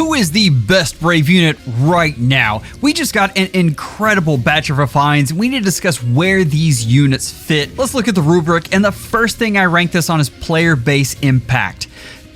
Who is the best Brave unit right now? We just got an incredible batch of refines. We need to discuss where these units fit. Let's look at the rubric, and the first thing I rank this on is player base impact.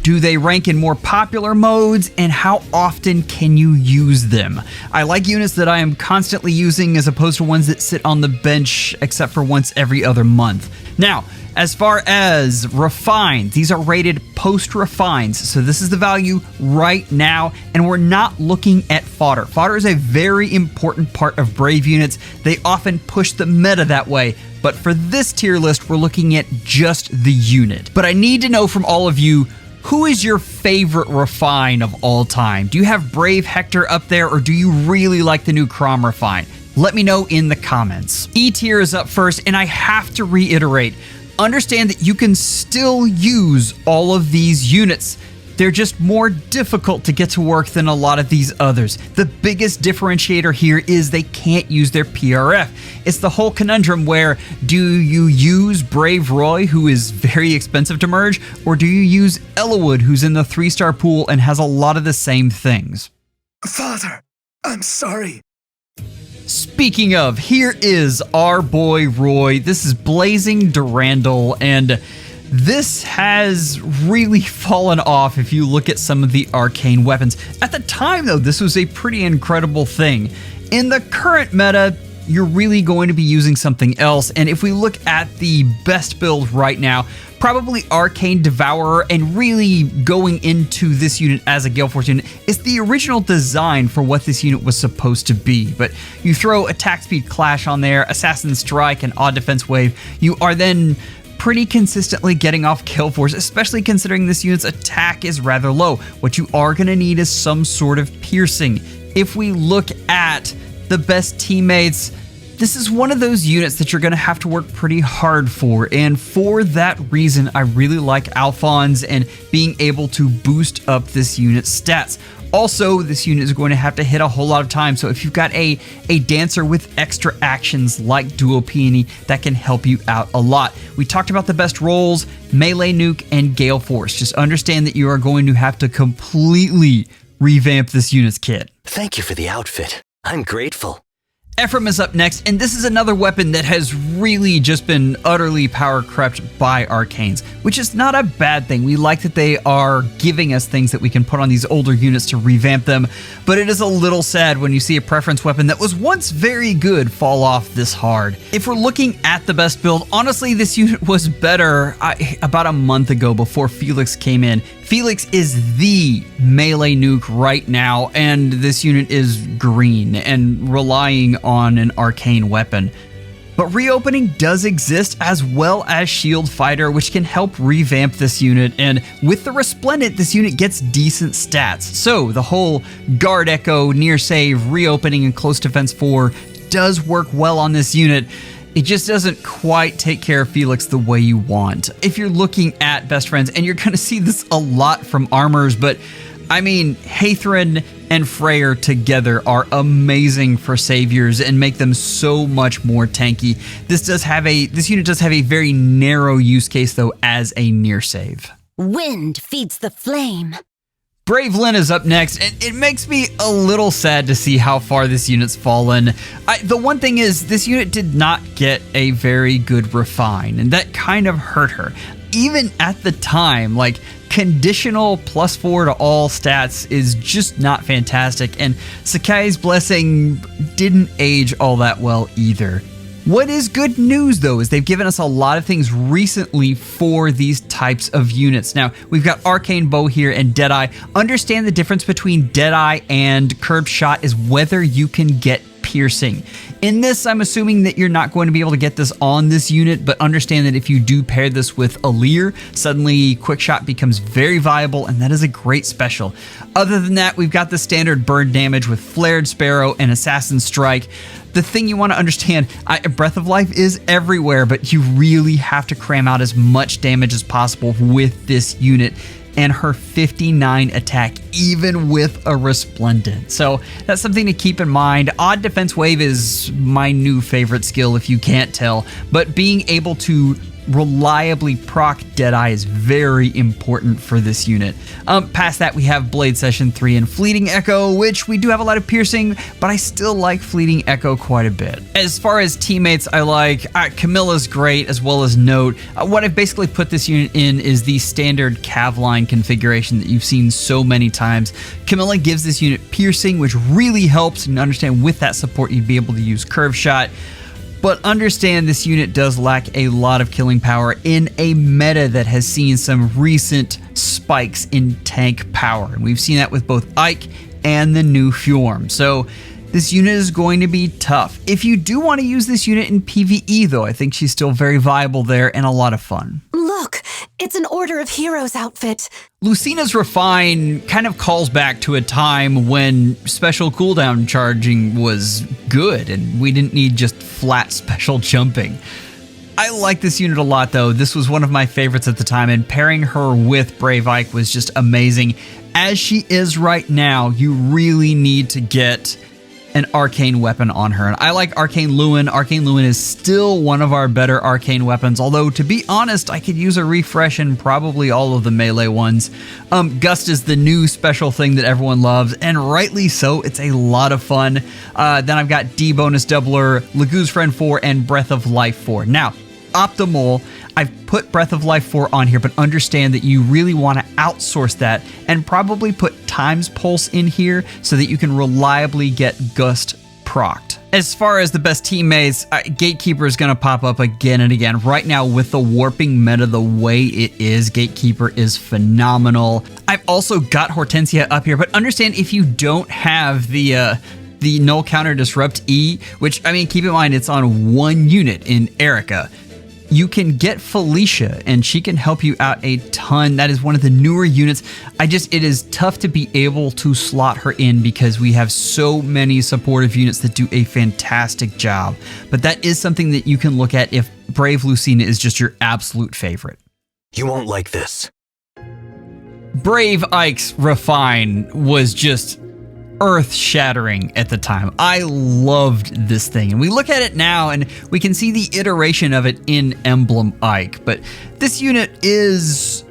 Do they rank in more popular modes, and how often can you use them? I like units that I am constantly using as opposed to ones that sit on the bench except for once every other month. Now, as far as refines, these are rated post-refines, so this is the value right now, and we're not looking at fodder. Fodder is a very important part of Brave units. They often push the meta that way, but for this tier list, we're looking at just the unit. But I need to know from all of you, who is your favorite refine of all time? Do you have Brave Hector up there, or do you really like the new Chrom refine? Let me know in the comments. E tier is up first, and I have to reiterate, understand that you can still use all of these units. They're just more difficult to get to work than a lot of these others. The biggest differentiator here is they can't use their PRF. It's the whole conundrum where, do you use Brave Roy, who is very expensive to merge, or do you use Eliwood, who's in the 3-star pool and has a lot of the same things? Father, I'm sorry. Speaking of, here is our boy Roy. This is Blazing Durandal, and this has really fallen off if you look at some of the arcane weapons. At the time, though, this was a pretty incredible thing. In the current meta, you're really going to be using something else, and if we look at the best build right now, probably Arcane Devourer, and really going into this unit as a Gale Force unit is the original design for what this unit was supposed to be. But you throw Attack Speed Clash on there, Assassin Strike, and Odd Defense Wave, you are then pretty consistently getting off Gale Force, especially considering this unit's attack is rather low. What you are going to need is some sort of piercing. If we look at the best teammates, this is one of those units that you're going to have to work pretty hard for, and for that reason, I really like Alfonse and being able to boost up this unit's stats. Also, this unit is going to have to hit a whole lot of time, so if you've got a dancer with extra actions like Duo Peony, that can help you out a lot. We talked about the best roles, Melee Nuke and Gale Force. Just understand that you are going to have to completely revamp this unit's kit. Thank you for the outfit. I'm grateful. Ephraim is up next, and this is another weapon that has really just been utterly power crept by arcanes, which is not a bad thing. We like that they are giving us things that we can put on these older units to revamp them, but it is a little sad when you see a preference weapon that was once very good fall off this hard. If we're looking at the best build, honestly, this unit was better about a month ago before Felix came in. Felix is the melee nuke right now, and this unit is green and relying on an arcane weapon. But reopening does exist, as well as Shield Fighter, which can help revamp this unit, and with the Resplendent, this unit gets decent stats. So the whole Guard Echo, Near Save, Reopening, and Close Defense 4 does work well on this unit. It just doesn't quite take care of Felix the way you want. If you're looking at Best Friends, and you're going to see this a lot from armors, but I mean, Hathrin and Freyr together are amazing for saviors and make them so much more tanky. This unit does have a very narrow use case though as a near save. Wind feeds the flame. Brave Lyn is up next, and it makes me a little sad to see how far this unit's fallen. The one thing is, this unit did not get a very good refine, and that kind of hurt her. Even at the time, like, conditional +4 to all stats is just not fantastic, and Sakai's Blessing didn't age all that well either. What is good news, though, is they've given us a lot of things recently for these types of units. Now, we've got Arcane Bow here and Deadeye. Understand the difference between Deadeye and Curb Shot is whether you can get piercing. In this, I'm assuming that you're not going to be able to get this on this unit, but understand that if you do pair this with Alir, suddenly Quick Shot becomes very viable, and that is a great special. Other than that, we've got the standard burn damage with Flared Sparrow and Assassin Strike. The thing you want to understand, Breath of Life is everywhere, but you really have to cram out as much damage as possible with this unit and her 59 attack, even with a Resplendent. So that's something to keep in mind. Odd Defense Wave is my new favorite skill, if you can't tell, but being able to reliably proc Deadeye is very important for this unit. Past that, we have Blade Session 3 and Fleeting Echo, which we do have a lot of piercing, but I still like Fleeting Echo quite a bit. As far as teammates, I like Camilla's great, as well as Note. What I've basically put this unit in is the standard Cavline configuration that you've seen so many times. Camilla gives this unit piercing, which really helps, and understand with that support you'd be able to use Curve Shot. But understand this unit does lack a lot of killing power in a meta that has seen some recent spikes in tank power. And we've seen that with both Ike and the new Fjorm. So this unit is going to be tough. If you do want to use this unit in PvE though, I think she's still very viable there and a lot of fun. Look, it's an Order of Heroes outfit. Lucina's Refine kind of calls back to a time when special cooldown charging was good and we didn't need just flat special jumping. I like this unit a lot though. This was one of my favorites at the time, and pairing her with Brave Ike was just amazing. As she is right now, you really need to get an arcane weapon on her. And I like Arcane Lewin. Arcane Lewin is still one of our better arcane weapons, although to be honest, I could use a refresh in probably all of the melee ones. Gust is the new special thing that everyone loves, and rightly so. It's a lot of fun. Then I've got D bonus doubler, Lagoo's Friend 4, and Breath of Life 4. Now, optimal, I've put Breath of Life 4 on here, but understand that you really want to outsource that and probably put Times Pulse in here so that you can reliably get Gust procced. As far as the best teammates, Gatekeeper is going to pop up again and again. Right now, with the warping meta the way it is, Gatekeeper is phenomenal. I've also got Hortensia up here, but understand if you don't have the Null Counter Disrupt E, which, I mean, keep in mind, it's on one unit in Eirika. You can get Felicia, and she can help you out a ton. That is one of the newer units. It is tough to be able to slot her in because we have so many supportive units that do a fantastic job. But that is something that you can look at if Brave Lucina is just your absolute favorite. You won't like this. Brave Ike's Refine was just earth-shattering at the time. I loved this thing, and we look at it now and we can see the iteration of it in Emblem Ike, but this unit is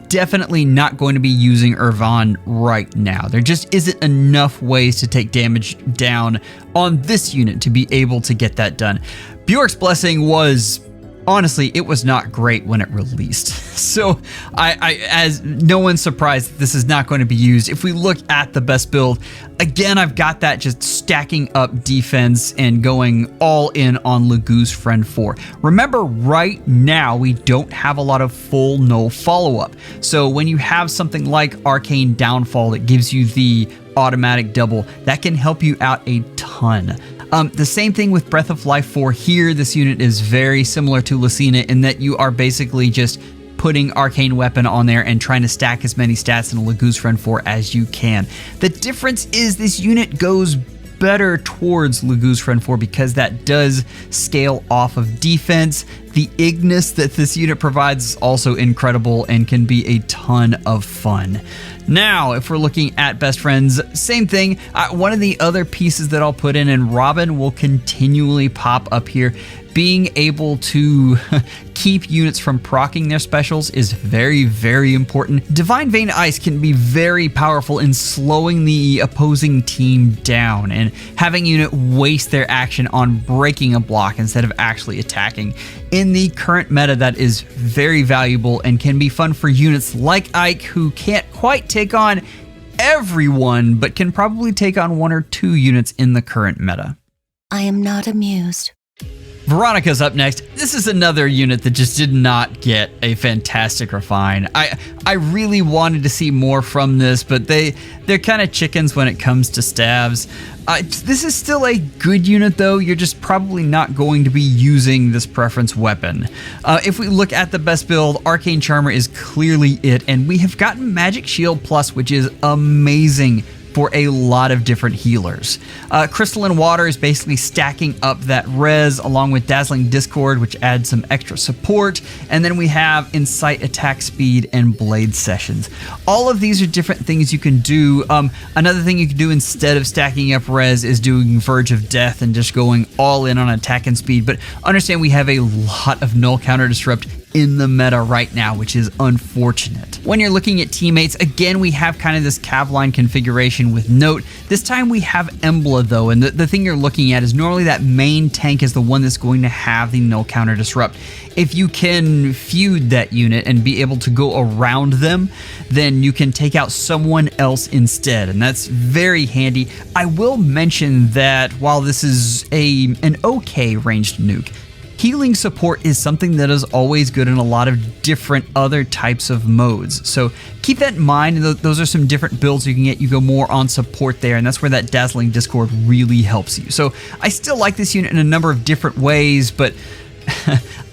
definitely not going to be using Irvan right now. There just isn't enough ways to take damage down on this unit to be able to get that done. Bjork's Blessing was, honestly, it was not great when it released. So as no one's surprised that this is not going to be used. If we look at the best build, again, I've got that just stacking up defense and going all in on Lagoo's Friend 4. Remember, right now, we don't have a lot of full null follow-up. So when you have something like Arcane Downfall that gives you the automatic double, that can help you out a ton. The same thing with Breath of Life 4 here. This unit is very similar to Lucina in that you are basically just putting Arcane Weapon on there and trying to stack as many stats in a Lagoo's Friend 4 as you can. The difference is this unit goes better towards Lagoo's Friend 4 because that does scale off of defense. The Ignis that this unit provides is also incredible and can be a ton of fun. Now, if we're looking at best friends, same thing. One of the other pieces that I'll put in, and Robin will continually pop up here, being able to keep units from proccing their specials is very, very important. Divine Vein Ice can be very powerful in slowing the opposing team down and having a unit waste their action on breaking a block instead of actually attacking. In the current meta, that is very valuable and can be fun for units like Ike, who can't quite take on everyone, but can probably take on one or two units in the current meta. I am not amused. Veronica's up next. This is another unit that just did not get a fantastic refine. I really wanted to see more from this, but they're kind of chickens when it comes to stabs. This is still a good unit though. You're just probably not going to be using this preference weapon. If we look at the best build, Arcane Charmer is clearly it, and we have gotten Magic Shield Plus, which is amazing for a lot of different healers. Crystalline Water is basically stacking up that res along with Dazzling Discord, which adds some extra support. And then we have Incite Attack Speed and Blade Sessions. All of these are different things you can do. Another thing you can do instead of stacking up res is doing Verge of Death and just going all in on attack and speed. But understand we have a lot of Null Counter Disrupt in the meta right now, which is unfortunate. When you're looking at teammates, again, we have kind of this cav line configuration with Note. This time we have Embla though, and the thing you're looking at is normally that main tank is the one that's going to have the null counter disrupt. If you can feud that unit and be able to go around them, then you can take out someone else instead, and that's very handy. I will mention that while this is an okay ranged nuke, healing support is something that is always good in a lot of different other types of modes. So keep that in mind. Those are some different builds you can get. You go more on support there, and that's where that Dazzling Discord really helps you. So I still like this unit in a number of different ways, but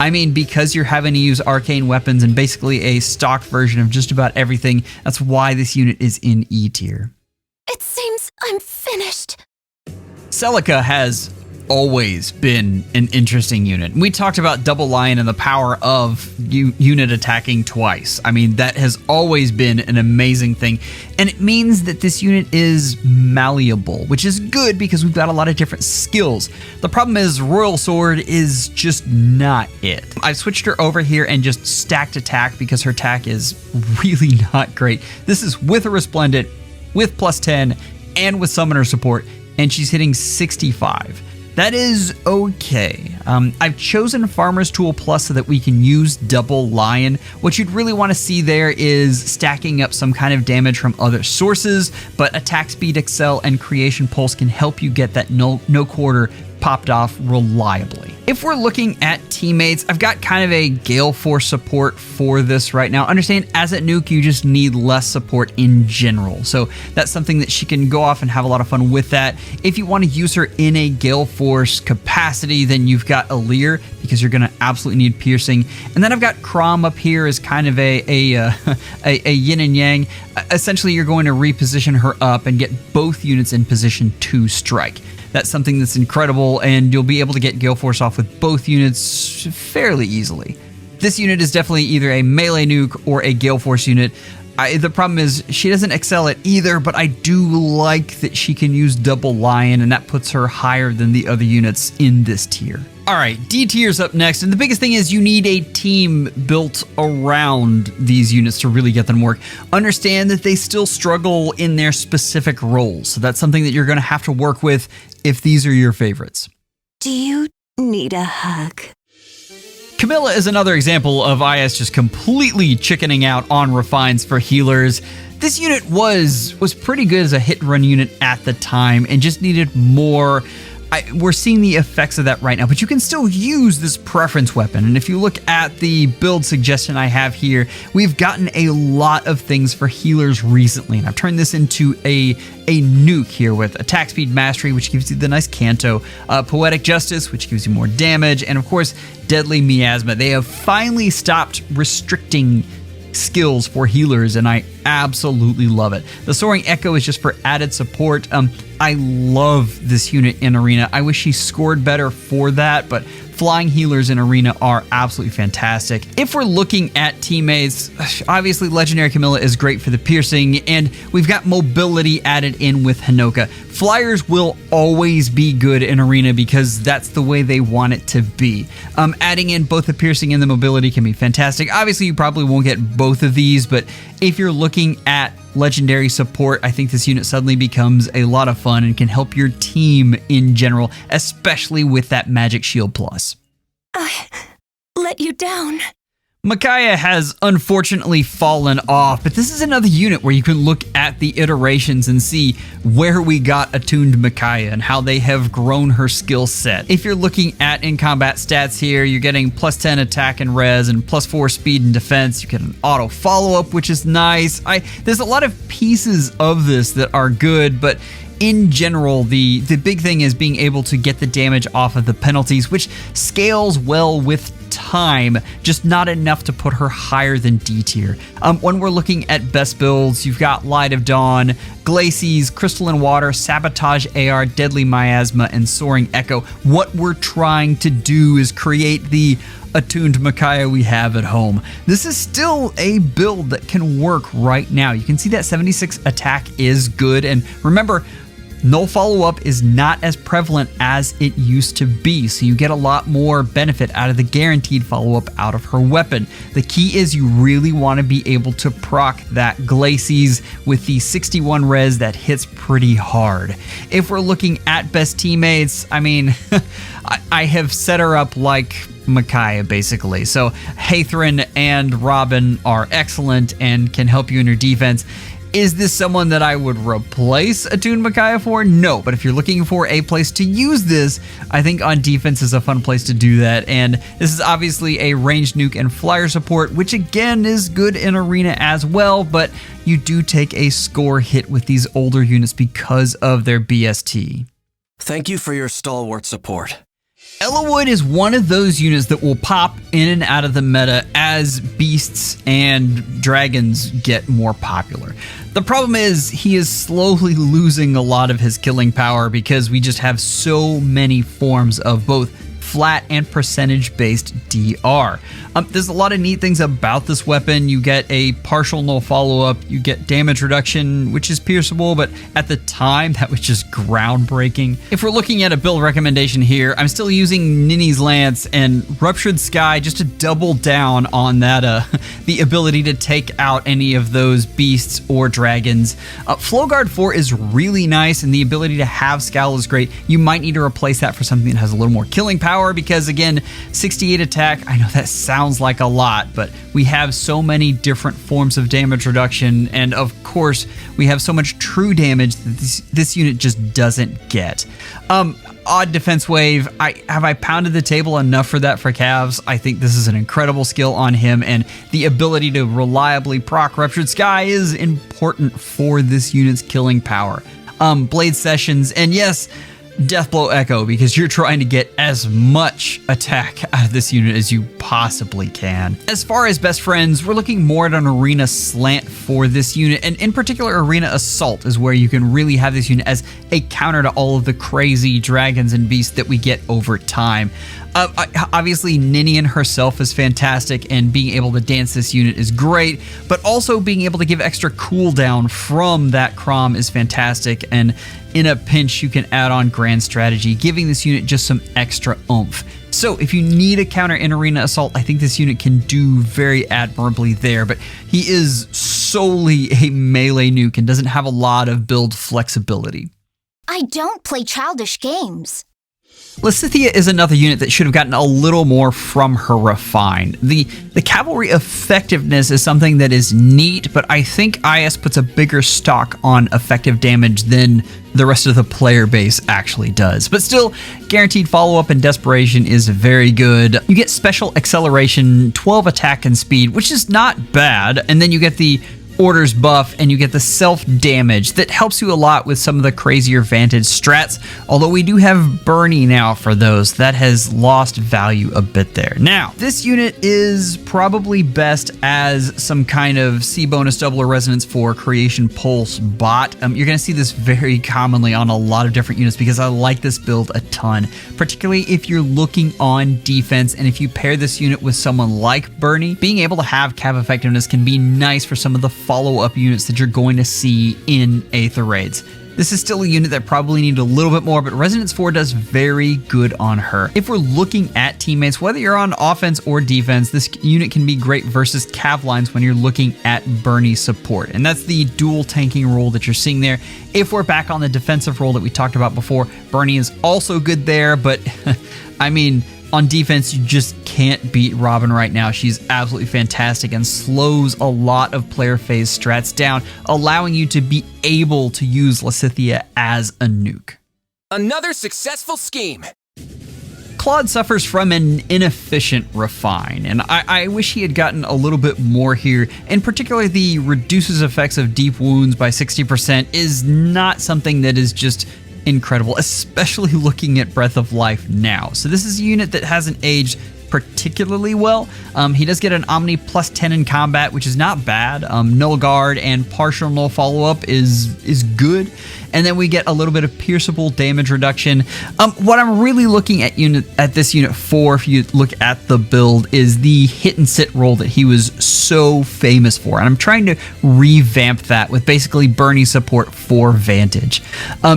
I mean, because you're having to use arcane weapons and basically a stock version of just about everything, that's why this unit is in E tier. It seems I'm finished. Celica has always been an interesting unit. We talked about Double Lion and the power of unit attacking twice. I mean, that has always been an amazing thing. And it means that this unit is malleable, which is good because we've got a lot of different skills. The problem is Royal Sword is just not it. I've switched her over here and just stacked attack because her attack is really not great. This is with a Resplendent, with +10, and with Summoner support, and she's hitting 65. That is okay. I've chosen Farmer's Tool Plus so that we can use Double Lion. What you'd really want to see there is stacking up some kind of damage from other sources, but Attack Speed, Excel, and Creation Pulse can help you get that no quarter popped off reliably. If we're looking at teammates, I've got kind of a Gale Force support for this right now. Understand, as a nuke, you just need less support in general. So that's something that she can go off and have a lot of fun with that. If you want to use her in a Gale Force capacity, then you've got Alir, because you're going to absolutely need piercing. And then I've got Chrom up here as kind of a yin and yang. Essentially, you're going to reposition her up and get both units in position to strike. That's something that's incredible, and you'll be able to get Gale Force off with both units fairly easily. This unit is definitely either a melee nuke or a Gale Force unit. The problem is she doesn't excel at either, but I do like that she can use Double Lion, and that puts her higher than the other units in this tier. All right, D tier's up next, and the biggest thing is you need a team built around these units to really get them to work. Understand that they still struggle in their specific roles, so that's something that you're going to have to work with if these are your favorites. Do you need a hug? Camilla is another example of IS just completely chickening out on refines for healers. This unit was pretty good as a hit and run unit at the time and just needed more. We're seeing the effects of that right now, but you can still use this preference weapon. And if you look at the build suggestion I have here, we've gotten a lot of things for healers recently. And I've turned this into a nuke here with Attack Speed Mastery, which gives you the nice Canto, Poetic Justice, which gives you more damage, and of course, Deadly Miasma. They have finally stopped restricting skills for healers, and I absolutely love it. The Soaring Echo is just for added support. I love this unit in Arena. I wish she scored better for that, but flying healers in Arena are absolutely fantastic. If we're looking at teammates, obviously Legendary Camilla is great for the piercing, and we've got mobility added in with Hinoka. Flyers will always be good in Arena because that's the way they want it to be. Adding in both the piercing and the mobility can be fantastic. Obviously, you probably won't get both of these, but if you're looking at legendary support, I think this unit suddenly becomes a lot of fun and can help your team in general, especially with that Magic Shield Plus. I let you down. Micaiah has unfortunately fallen off, but this is another unit where you can look at the iterations and see where we got attuned Micaiah and how they have grown her skill set. If you're looking at in-combat stats here, you're getting +10 attack and res and +4 speed and defense. You get an auto follow-up, which is nice. There's a lot of pieces of this that are good, but in general, the big thing is being able to get the damage off of the penalties, which scales well with time, just not enough to put her higher than D tier. When we're looking at best builds, you've got Light of Dawn, Glacies, Crystalline Water, Sabotage AR, Deadly Miasma, and Soaring Echo. What we're trying to do is create the attuned Micaiah we have at home. This is still a build that can work right now. You can see that 76 attack is good, and remember, Null follow-up is not as prevalent as it used to be, so you get a lot more benefit out of the guaranteed follow-up out of her weapon. The key is you really want to be able to proc that Glacies with the 61 res that hits pretty hard. If we're looking at best teammates, I mean, I have set her up like Micaiah, basically. So Hector and Robin are excellent and can help you in your defense. Is this someone that I would replace Attuned Micaiah for? No, but if you're looking for a place to use this, I think on defense is a fun place to do that. And this is obviously a ranged nuke and flyer support, which again is good in arena as well, but you do take a score hit with these older units because of their BST. Thank you for your stalwart support. Eliwood is one of those units that will pop in and out of the meta as beasts and dragons get more popular. The problem is he is slowly losing a lot of his killing power because we just have so many forms of both flat and percentage-based DR. There's a lot of neat things about this weapon. You get a partial null follow-up, you get damage reduction, which is pierceable, but at the time, that was just groundbreaking. If we're looking at a build recommendation here, I'm still using Ninny's Lance and Ruptured Sky just to double down on that, the ability to take out any of those beasts or dragons. Flowguard 4 is really nice, and the ability to have Scowl is great. You might need to replace that for something that has a little more killing power, because again, 68 attack, I know that sounds like a lot, but we have so many different forms of damage reduction, and of course, we have so much true damage that this unit just doesn't get. Odd defense wave, have I pounded the table enough for that for Cavs? I think this is an incredible skill on him, and the ability to reliably proc Ruptured Sky is important for this unit's killing power. Blade Sessions, and yes, Deathblow Echo, because you're trying to get as much attack out of this unit as you possibly can. As far as best friends, we're looking more at an arena slant for this unit, and in particular, Arena Assault is where you can really have this unit as a counter to all of the crazy dragons and beasts that we get over time. Obviously, Ninian herself is fantastic, and being able to dance this unit is great, but also being able to give extra cooldown from that Chrom is fantastic, and in a pinch, you can add on Grand Strategy, giving this unit just some extra oomph. So if you need a counter in Arena Assault, I think this unit can do very admirably there, but he is solely a melee nuke and doesn't have a lot of build flexibility. I don't play childish games. Lysithea is another unit that should have gotten a little more from her refine. The cavalry effectiveness is something that is neat, but I think IS puts a bigger stock on effective damage than the rest of the player base actually does. But still, guaranteed follow-up and desperation is very good. You get special acceleration, 12 attack and speed, which is not bad, and then you get the orders buff, and you get the self damage that helps you a lot with some of the crazier vantage strats, although we do have Bernie now for those. That has lost value a bit there. Now, this unit is probably best as some kind of C bonus double or resonance for creation pulse bot. You're going to see this very commonly on a lot of different units because I like this build a ton, particularly if you're looking on defense, and if you pair this unit with someone like Bernie, being able to have cav effectiveness can be nice for some of the follow-up units that you're going to see in Aether Raids. This is still a unit that probably needs a little bit more, but Resonance 4 does very good on her. If we're looking at teammates, whether you're on offense or defense, this unit can be great versus cav lines when you're looking at Bernie support. And that's the dual tanking role that you're seeing there. If we're back on the defensive role that we talked about before, Bernie is also good there, but I mean, on defense, you just can't beat Robin right now. She's absolutely fantastic and slows a lot of player phase strats down, allowing you to be able to use Lysithea as a nuke. Another successful scheme. Claude suffers from an inefficient refine, and I wish he had gotten a little bit more here. In particular, the reduces effects of deep wounds by 60% is not something that is just incredible, especially looking at Breath of Life now. So this is a unit that hasn't aged particularly well. He does get an Omni plus 10 in combat, which is not bad. Null Guard and partial null follow-up is good. And then we get a little bit of pierceable damage reduction. What I'm really looking at this unit for, if you look at the build, is the hit and sit roll that he was so famous for. And I'm trying to revamp that with basically Bernie support for Vantage.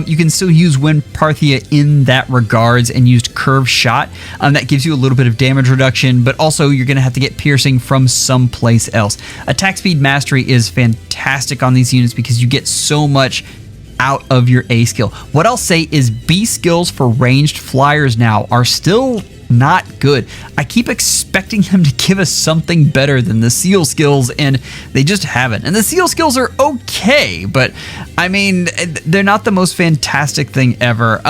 You can still use Wind Parthia in that regards and used Curve Shot. That gives you a little bit of damage reduction, but also you're going to have to get piercing from someplace else. Attack Speed Mastery is fantastic on these units because you get so much out of your A skill. What I'll say is B skills for ranged flyers now are still not good. I keep expecting them to give us something better than the seal skills, and they just haven't. And the seal skills are okay, but I mean, they're not the most fantastic thing ever.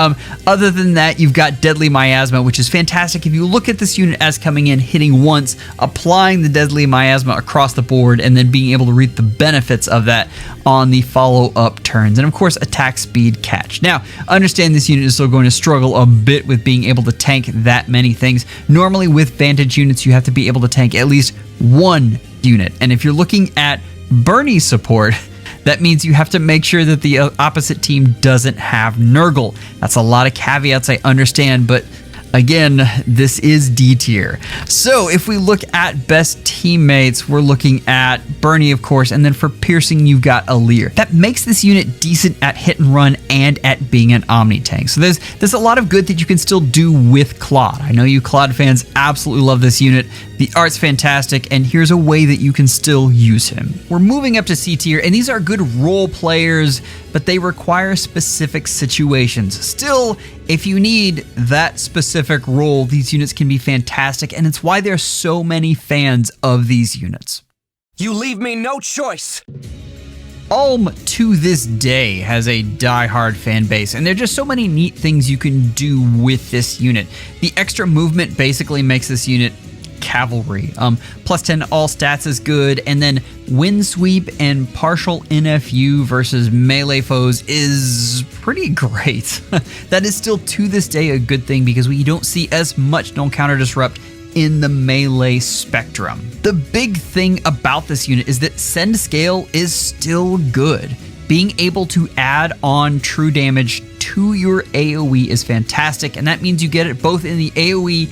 Other than that, you've got Deadly Miasma, which is fantastic. If you look at this unit as coming in, hitting once, applying the Deadly Miasma across the board, and then being able to reap the benefits of that on the follow-up turns. And of course, attack speed catch. Now, understand this unit is still going to struggle a bit with being able to tank that many things. Normally with Vantage units, you have to be able to tank at least one unit. And if you're looking at Bernie support, that means you have to make sure that the opposite team doesn't have Nurgle. That's a lot of caveats, I understand, but again, this is D tier. So if we look at best teammates, we're looking at Bernie, of course, and then for piercing, you've got Alir. That makes this unit decent at hit and run and at being an Omni tank. So there's a lot of good that you can still do with Claude. I know you Claude fans absolutely love this unit. The art's fantastic, and here's a way that you can still use him. We're moving up to C tier, and these are good role players, but they require specific situations. Still, if you need that specific role, these units can be fantastic, and it's why there's so many fans of these units. You leave me no choice. Ulm to this day has a die-hard fan base, and there are just so many neat things you can do with this unit. The extra movement basically makes this unit cavalry. Plus 10 all stats is good, and then wind sweep and partial NFU versus melee foes is pretty great. That is still to this day a good thing because we don't see as much null counter disrupt in the melee spectrum. The big thing about this unit is that send scale is still good. Being able to add on true damage to your AoE is fantastic, and that means you get it both in the AoE,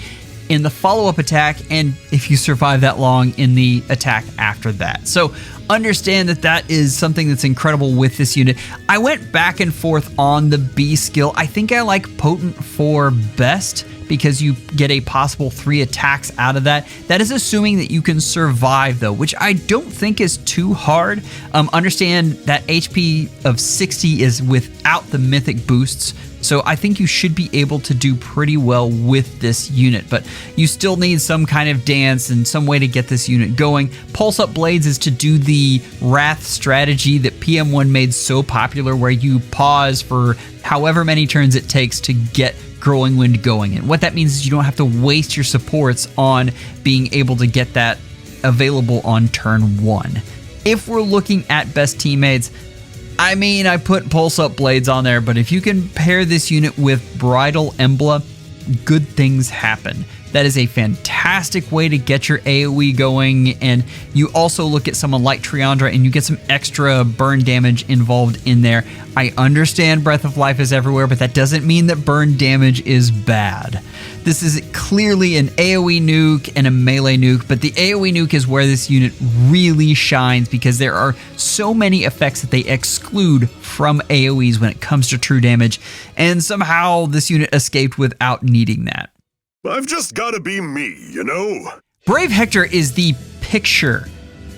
in the follow-up attack, and if you survive that long, in the attack after that. So understand that that is something that's incredible with this unit. I went back and forth on the B skill. I think I like Potent for best because you get a possible 3 attacks out of that. That is assuming that you can survive though, which I don't think is too hard. Understand that HP of 60 is without the mythic boosts, so I think you should be able to do pretty well with this unit, but you still need some kind of dance and some way to get this unit going. Pulse Up Blades is to do the Wrath strategy that PM1 made so popular, where you pause for however many turns it takes to get Growing Wind going. And what that means is you don't have to waste your supports on being able to get that available on turn 1. If we're looking at best teammates, I mean, I put Pulse Up Blades on there, but if you can pair this unit with Bridal Embla, good things happen. That is a fantastic way to get your AoE going, and you also look at someone like Triandra and you get some extra burn damage involved in there. I understand Breath of Life is everywhere, but that doesn't mean that burn damage is bad. This is clearly an AoE nuke and a melee nuke, but the AoE nuke is where this unit really shines because there are so many effects that they exclude from AoEs when it comes to true damage, and somehow this unit escaped without needing that. I've just gotta be me, you know? Brave Hector is the picture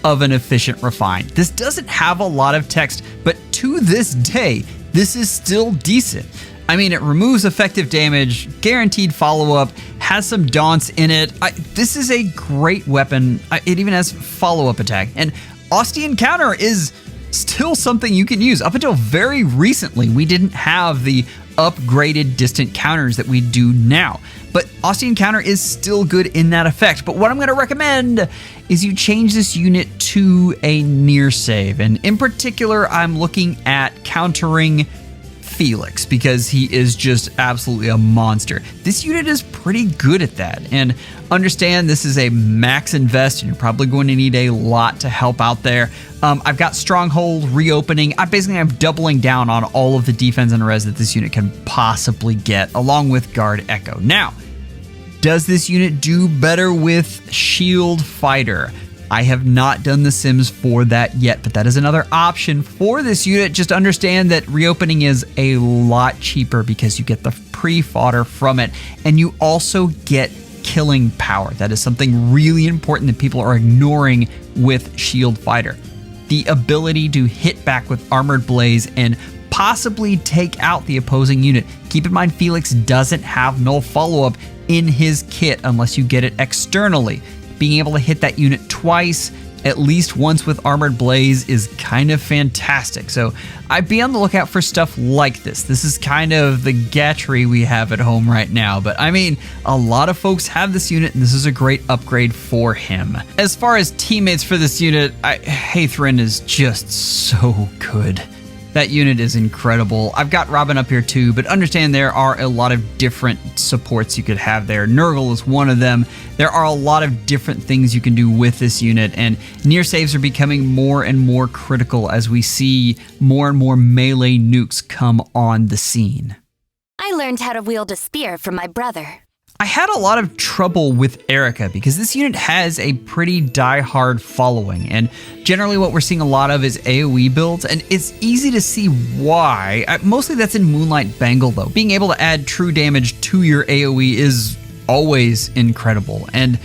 of an efficient refine. This doesn't have a lot of text, but to this day, this is still decent. I mean, it removes effective damage, guaranteed follow-up, has some daunts in it. This is a great weapon. It even has follow-up attack. And Ostian Counter is still something you can use. Up until very recently, we didn't have the upgraded distant counters that we do now. But Ostian Counter is still good in that effect. But what I'm going to recommend is you change this unit to a near save. And in particular, I'm looking at countering Felix, because he is just absolutely a monster. This unit is pretty good at that, and understand this is a max invest, and you're probably going to need a lot to help out there. I've got Stronghold, Reopening. I'm doubling down on all of the defense and res that this unit can possibly get, along with Guard Echo. Now, does this unit do better with Shield Fighter? I have not done the sims for that yet, but that is another option for this unit. Just understand that Reopening is a lot cheaper because you get the pre-fodder from it, and you also get killing power. That is something really important that people are ignoring with Shield Fighter. The ability to hit back with Armored Blaze and possibly take out the opposing unit. Keep in mind, Felix doesn't have null follow-up in his kit unless you get it externally. Being able to hit that unit twice, at least once with Armored Blaze, is kind of fantastic. So I'd be on the lookout for stuff like this. This is kind of the Gatry we have at home right now, but I mean, a lot of folks have this unit, and this is a great upgrade for him. As far as teammates for this unit, Hector is just so good. That unit is incredible. I've got Robin up here too, but understand there are a lot of different supports you could have there. Nurgle is one of them. There are a lot of different things you can do with this unit, and near saves are becoming more and more critical as we see more and more melee nukes come on the scene. I learned how to wield a spear from my brother. I had a lot of trouble with Eirika because this unit has a pretty die-hard following, and generally what we're seeing a lot of is AoE builds, and it's easy to see why. Mostly that's in Moonlight Bangle though. Being able to add true damage to your AoE is always incredible, and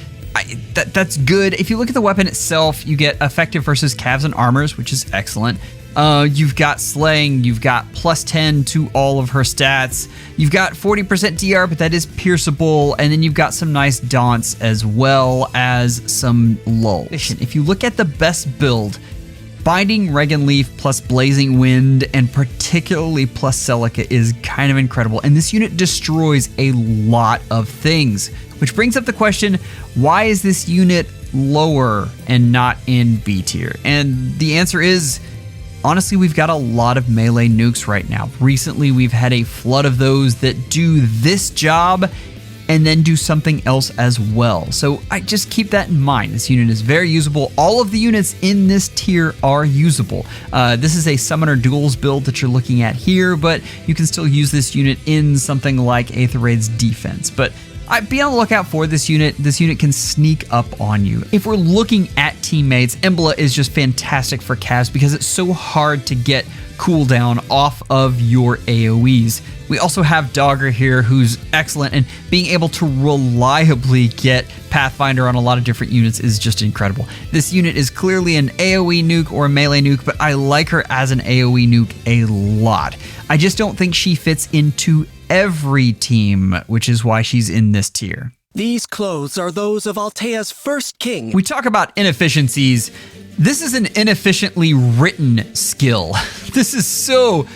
that's good. If you look at the weapon itself, you get effective versus calves and armors, which is excellent. You've got slaying, you've got plus 10 to all of her stats, you've got 40% DR, but that is pierceable, and then you've got some nice daunts as well as some lulls. If you look at the best build, Binding Regan Leaf plus Blazing Wind, and particularly plus Celica, is kind of incredible, and this unit destroys a lot of things. Which brings up the question, why is this unit lower and not in B tier? And the answer is, honestly, we've got a lot of melee nukes right now. Recently, we've had a flood of those that do this job and then do something else as well. So I just keep that in mind. This unit is very usable. All of the units in this tier are usable. This is a Summoner Duels build that you're looking at here, but you can still use this unit in something like Aetherraid's defense. But be on the lookout for this unit. This unit can sneak up on you. If we're looking at teammates, Embla is just fantastic for Cavs because it's so hard to get cooldown off of your AoEs. We also have Dogger here, who's excellent, and being able to reliably get Pathfinder on a lot of different units is just incredible. This unit is clearly an AoE nuke or a melee nuke, but I like her as an AoE nuke a lot. I just don't think she fits into every team, which is why she's in this tier. These clothes are those of Altea's first king. We talk about inefficiencies. This is an inefficiently written skill. This is so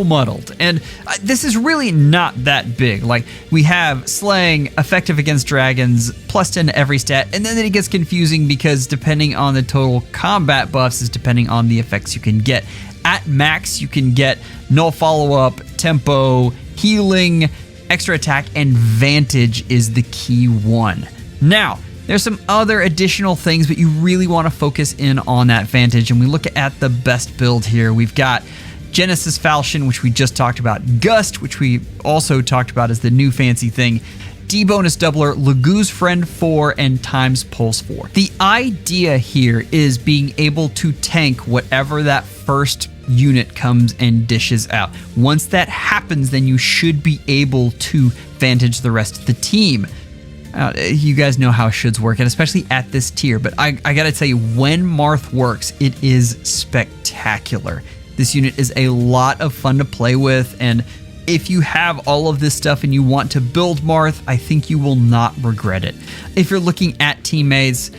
muddled, and this is really not that big. Like, we have slaying, effective against dragons, plus 10 to every stat, and then it gets confusing because depending on the total combat buffs is depending on the effects you can get. At max, you can get null follow-up, tempo, healing, extra attack, and vantage is the key one. Now, there's some other additional things, but you really want to focus in on that vantage. And we look at the best build here. We've got Genesis Falchion, which we just talked about. Gust, which we also talked about as the new fancy thing. D-bonus doubler, Lagoo's Friend 4, and Times Pulse 4. The idea here is being able to tank whatever that first unit comes and dishes out. Once that happens, then you should be able to vantage the rest of the team. You guys know how shoulds work, and especially at this tier, but I gotta tell you, when Marth works, it is spectacular. This unit is a lot of fun to play with, and if you have all of this stuff and you want to build Marth, I think you will not regret it. If you're looking at teammates,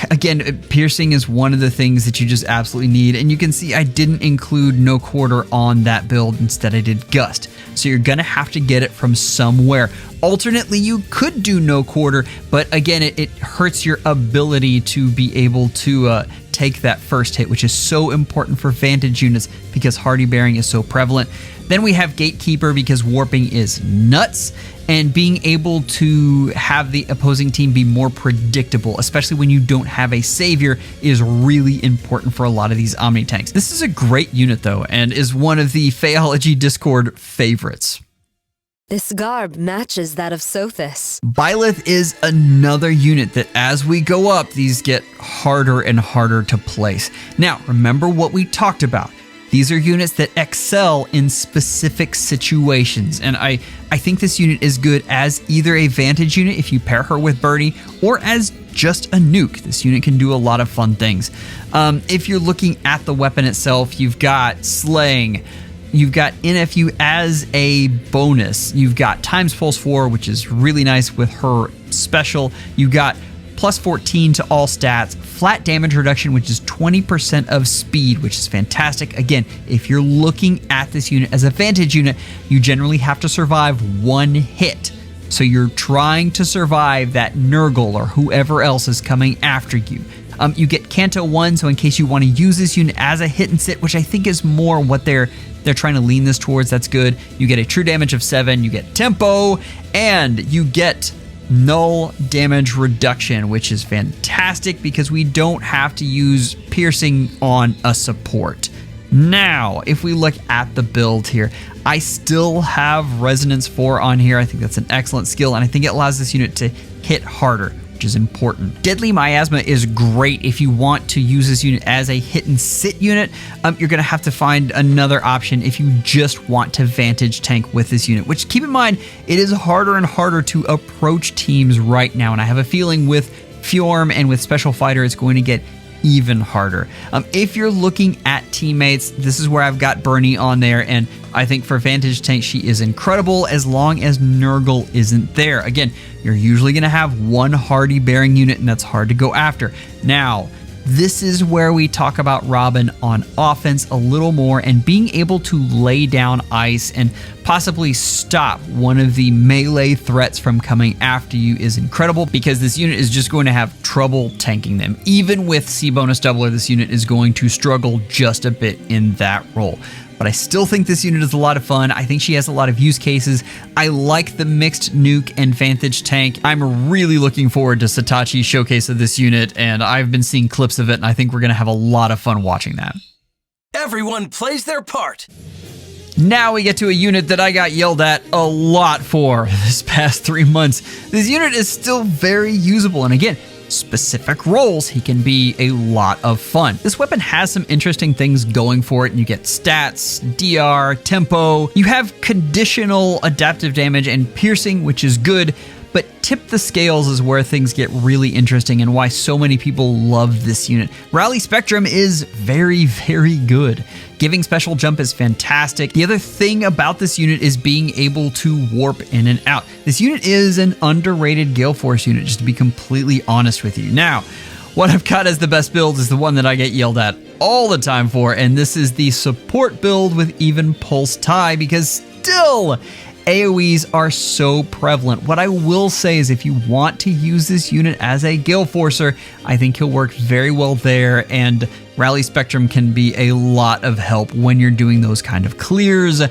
again, piercing is one of the things that you just absolutely need, and you can see I didn't include No Quarter on that build. Instead, I did Gust. So you're gonna have to get it from somewhere. Alternately, you could do No Quarter, but again, it hurts your ability to be able to take that first hit, which is so important for Vantage units because hardy bearing is so prevalent. Then we have Gatekeeper because warping is nuts, and being able to have the opposing team be more predictable, especially when you don't have a savior, is really important for a lot of these Omni tanks. This is a great unit though, and is one of the Fehology Discord favorites. This garb matches that of Sothis. Byleth is another unit that as we go up, these get harder and harder to place. Now, remember what we talked about. These are units that excel in specific situations, and I think this unit is good as either a Vantage unit if you pair her with Bernie, or as just a nuke. This unit can do a lot of fun things. If you're looking at the weapon itself, you've got Slaying, you've got NFU as a bonus, you've got Times Pulse 4, which is really nice with her special, you've got plus 14 to all stats, flat damage reduction, which is 20% of speed, which is fantastic. Again, if you're looking at this unit as a Vantage unit, you generally have to survive one hit. So you're trying to survive that Nurgle or whoever else is coming after you. You get Canto 1, so in case you want to use this unit as a hit and sit, which I think is more what they're trying to lean this towards, that's good. You get a true damage of 7, you get tempo, and you get null damage reduction, which is fantastic because we don't have to use piercing on a support. Now, if we look at the build here, I still have Resonance 4 on here. I think that's an excellent skill, and I think it allows this unit to hit harder, which is important. Deadly Miasma is great if you want to use this unit as a hit and sit unit. You're gonna have to find another option if you just want to Vantage tank with this unit, which keep in mind, it is harder and harder to approach teams right now. And I have a feeling with Fjorm and with Special Fighter, it's going to get even harder. If you're looking at teammates, this is where I've got Bernie on there, and I think for Vantage tank, she is incredible as long as Nurgle isn't there. Again, you're usually going to have one hardy bearing unit, and that's hard to go after. Now, this is where we talk about Robin on offense a little more, and being able to lay down ice and possibly stop one of the melee threats from coming after you is incredible, because this unit is just going to have trouble tanking them. Even with C bonus doubler, this unit is going to struggle just a bit in that role. But I still think this unit is a lot of fun. I think she has a lot of use cases. I like the mixed nuke and Vantage tank. I'm really looking forward to Satachi's showcase of this unit, and I've been seeing clips of it, and I think we're going to have a lot of fun watching that. Everyone plays their part. Now we get to a unit that I got yelled at a lot for this past 3 months. This unit is still very usable, and again, specific roles, he can be a lot of fun. This weapon has some interesting things going for it, and you get stats, DR, tempo. You have conditional adaptive damage and piercing, which is good, but tip the scales is where things get really interesting and why so many people love this unit. Rally Spectrum is very, very good. Giving special jump is fantastic. The other thing about this unit is being able to warp in and out. This unit is an underrated Gale Force unit, just to be completely honest with you. Now, what I've got as the best build is the one that I get yelled at all the time for, and this is the support build with even pulse tie, because still, AoEs are so prevalent. What I will say is if you want to use this unit as a Gale Forcer, I think he'll work very well there, and Rally Spectrum can be a lot of help when you're doing those kind of clears.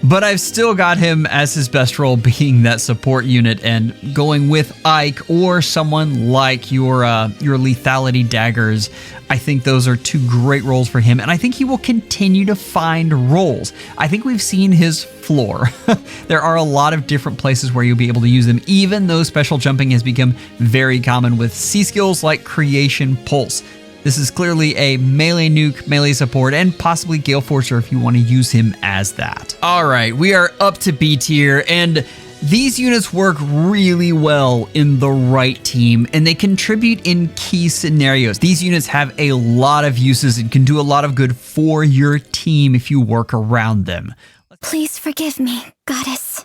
But I've still got him as his best role being that support unit, and going with Ike or someone like your lethality daggers. I think those are two great roles for him, and I think he will continue to find roles. I think we've seen his floor. There are a lot of different places where you'll be able to use them, even though special jumping has become very common with C skills like Creation Pulse. This is clearly a melee nuke, melee support, and possibly Gale Forcer if you want to use him as that. All right, we are up to B tier, and these units work really well in the right team, and they contribute in key scenarios. These units have a lot of uses and can do a lot of good for your team if you work around them. Please forgive me, goddess.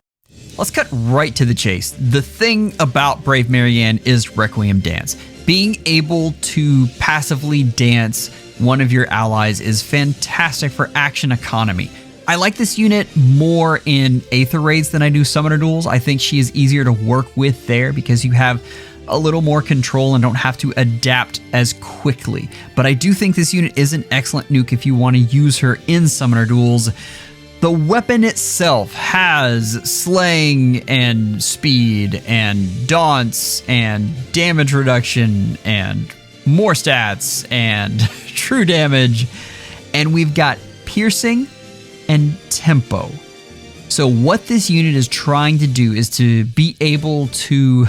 Let's cut right to the chase. The thing about Brave Marianne is Requiem Dance. Being able to passively dance one of your allies is fantastic for action economy. I like this unit more in Aether Raids than I do Summoner Duels. I think she is easier to work with there because you have a little more control and don't have to adapt as quickly. But I do think this unit is an excellent nuke if you want to use her in summoner duels. The weapon itself has slaying and speed and daunts and damage reduction and more stats and true damage. And we've got piercing and tempo. So what this unit is trying to do is to be able to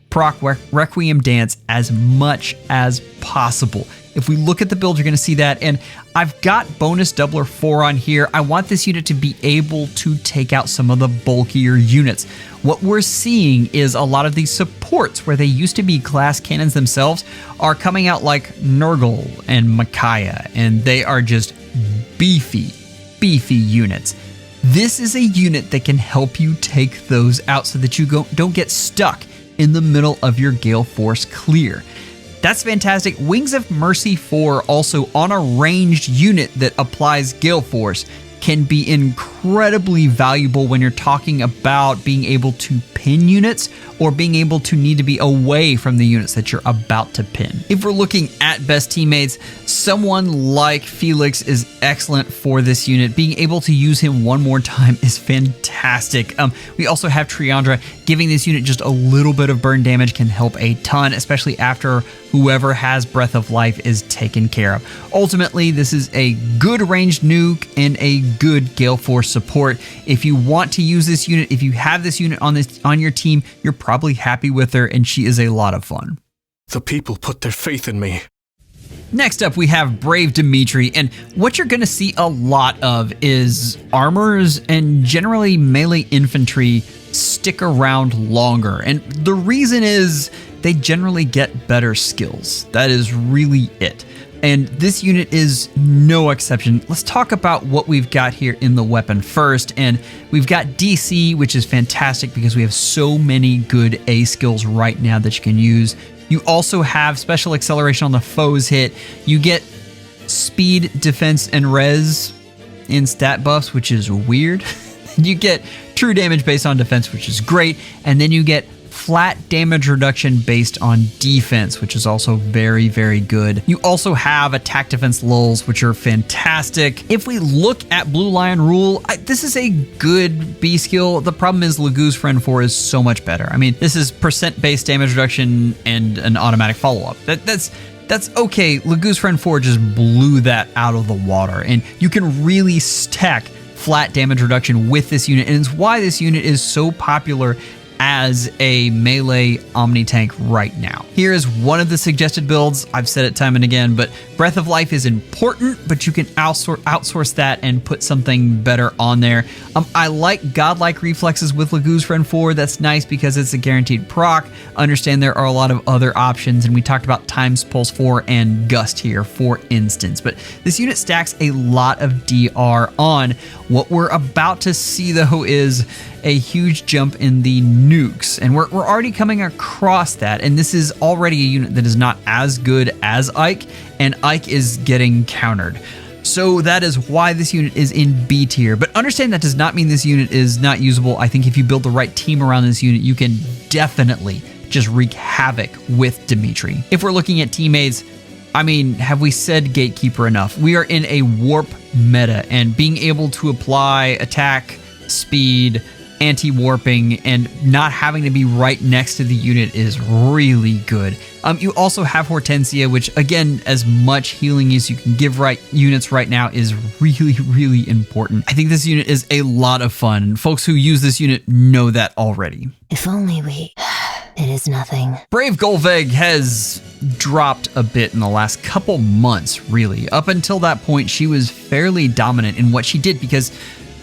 proc Requiem Dance as much as possible. If we look at the build, you're going to see that. And I've got bonus doubler 4 on here. I want this unit to be able to take out some of the bulkier units. What we're seeing is a lot of these supports where they used to be class cannons themselves are coming out like Nurgle and Micaiah, and they are just beefy units. This is a unit that can help you take those out so that you don't get stuck in the middle of your Gale Force clear. That's fantastic. Wings of Mercy 4 also on a ranged unit that applies Gale Force can be incredibly valuable when you're talking about being able to pin units or being able to need to be away from the units that you're about to pin. If we're looking at best teammates, someone like Felix is excellent for this unit. Being able to use him one more time is fantastic. We also have Triandra. Giving this unit just a little bit of burn damage can help a ton, especially after whoever has Breath of Life is taken care of. Ultimately, this is a good ranged nuke and a good Gale Force support. If you want to use this unit, if you have this unit on your team, you're probably happy with her, and she is a lot of fun. The people put their faith in me. Next up, we have Brave Dimitri, and what you're going to see a lot of is armors and generally melee infantry stick around longer. And the reason is they generally get better skills. That is really it. And this unit is no exception. Let's talk about what we've got here in the weapon first. And we've got DC, which is fantastic because we have so many good A skills right now that you can use. You also have special acceleration on the foe's hit. You get speed, defense, and res in stat buffs, which is weird. You get true damage based on defense, which is great. And then you get flat damage reduction based on defense, which is also very, very good. You also have attack defense lulls, which are fantastic. If we look at Blue Lion Rule, this is a good B skill. The problem is Lagoo's Friend 4 is so much better. I mean, this is percent based damage reduction and an automatic follow-up. That's okay. Lagoo's Friend 4 just blew that out of the water, and you can really stack flat damage reduction with this unit, and it's why this unit is so popular as a melee Omni tank right now. Here is one of the suggested builds. I've said it time and again, but Breath of Life is important, but you can outsource that and put something better on there. I like Godlike Reflexes with Lagoo's Friend 4. That's nice because it's a guaranteed proc. Understand there are a lot of other options, and we talked about Times Pulse 4 and Gust here, for instance. But this unit stacks a lot of DR on. What we're about to see, though, is a huge jump in the nukes, and we're already coming across that, and this is already a unit that is not as good as Ike, and Ike is getting countered. So that is why this unit is in B tier, but understand that does not mean this unit is not usable. I think if you build the right team around this unit, you can definitely just wreak havoc with Dimitri. If we're looking at teammates, I mean, have we said Gatekeeper enough? We are in a warp meta, and being able to apply attack, speed, anti-warping, and not having to be right next to the unit is really good. You also have Hortensia, which again, as much healing as you can give units right now is really, really important. I think this unit is a lot of fun. Folks who use this unit know that already. If only we... It is nothing. Brave Gullveig has dropped a bit in the last couple months, really. Up until that point, she was fairly dominant in what she did because,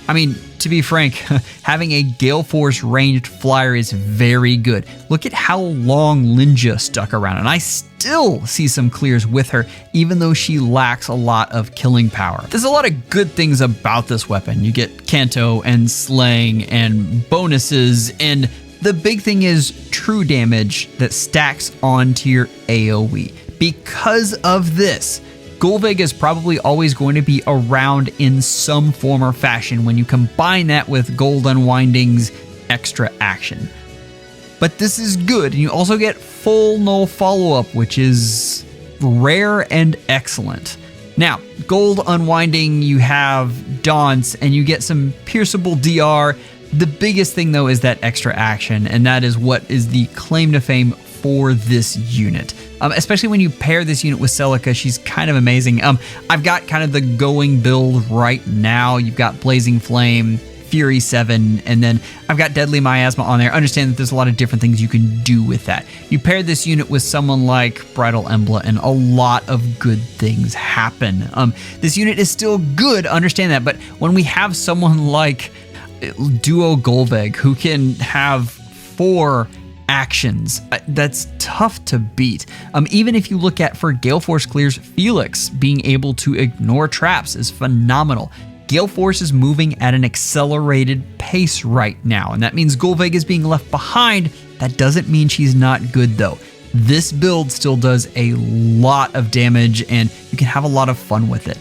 I mean, to be frank, having a Gale Force ranged flyer is very good. Look at how long Linja stuck around, and I still see some clears with her, even though she lacks a lot of killing power. There's a lot of good things about this weapon. You get Canto and Slaying and bonuses, and the big thing is true damage that stacks onto your AoE. Because of this, Gullveig is probably always going to be around in some form or fashion when you combine that with Gold Unwinding's extra action. but this is good. And you also get full null follow-up, which is rare and excellent. Now, gold unwinding, you have Daunts, and you get some pierceable DR. The biggest thing, though, is that extra action, and that is what is the claim to fame for this unit. Especially when you pair this unit with Celica, she's kind of amazing. I've got kind of the going build right now. You've got Blazing Flame, Fury 7, and then I've got Deadly Miasma on there. Understand that there's a lot of different things you can do with that. You pair this unit with someone like Bridal Embla, and a lot of good things happen. This unit is still good, understand that, but when we have someone like Duo Gullveig, who can have 4 actions, that's tough to beat. Even if you look at, for Gale Force clears, Felix being able to ignore traps is phenomenal. Gale Force is moving at an accelerated pace right now, and that means Gullveig is being left behind. That doesn't mean she's not good, though. This build still does a lot of damage, and you can have a lot of fun with it.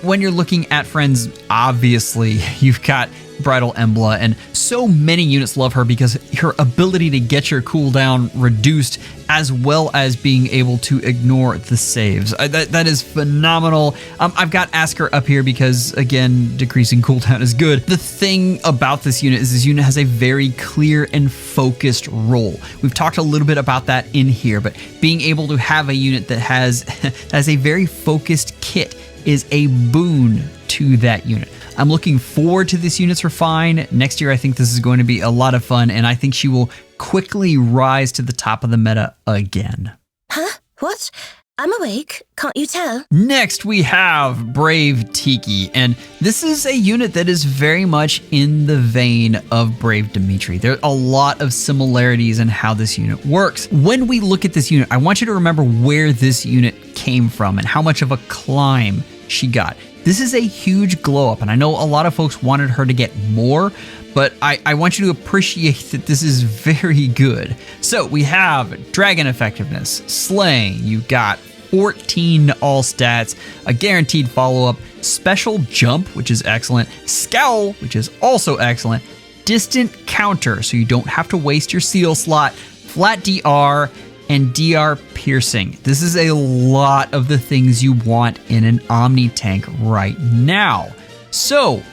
When you're looking at friends, obviously, you've got Bridal Embla, and so many units love her because her ability to get your cooldown reduced, as well as being able to ignore the saves. That is phenomenal. I've got Asker up here because, again, decreasing cooldown is good. The thing about this unit is this unit has a very clear and focused role. We've talked a little bit about that in here, but being able to have a unit that has a very focused kit is a boon to that unit. I'm looking forward to this unit's refine. Next year, I think this is going to be a lot of fun, and I think she will quickly rise to the top of the meta again. Huh? What? I'm awake. Can't you tell? Next, we have Brave Tiki, and this is a unit that is very much in the vein of Brave Dimitri. There are a lot of similarities in how this unit works. When we look at this unit, I want you to remember where this unit came from and how much of a climb she got. This is a huge glow up, and I know a lot of folks wanted her to get more, but I want you to appreciate that this is very good. So we have Dragon Effectiveness, Slaying, you've got 14 all stats, a guaranteed follow-up, Special Jump, which is excellent, Scowl, which is also excellent, Distant Counter, so you don't have to waste your seal slot, Flat DR, and DR Piercing. This is a lot of the things you want in an Omni tank right now. So,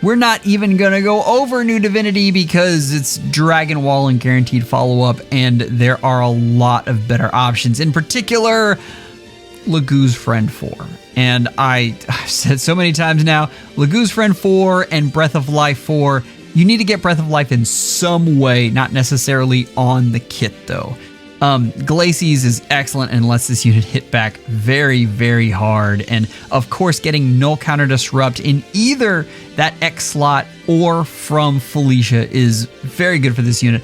we're not even gonna go over New Divinity because it's Dragon Wall and guaranteed follow-up, and there are a lot of better options. In particular, Lagoo's Friend 4. And I've said so many times now, Lagoo's Friend 4 and Breath of Life 4, you need to get Breath of Life in some way, not necessarily on the kit though. Glacies is excellent and lets this unit hit back very, very hard. And of course, getting Null Counter Disrupt in either that X slot or from Felicia is very good for this unit.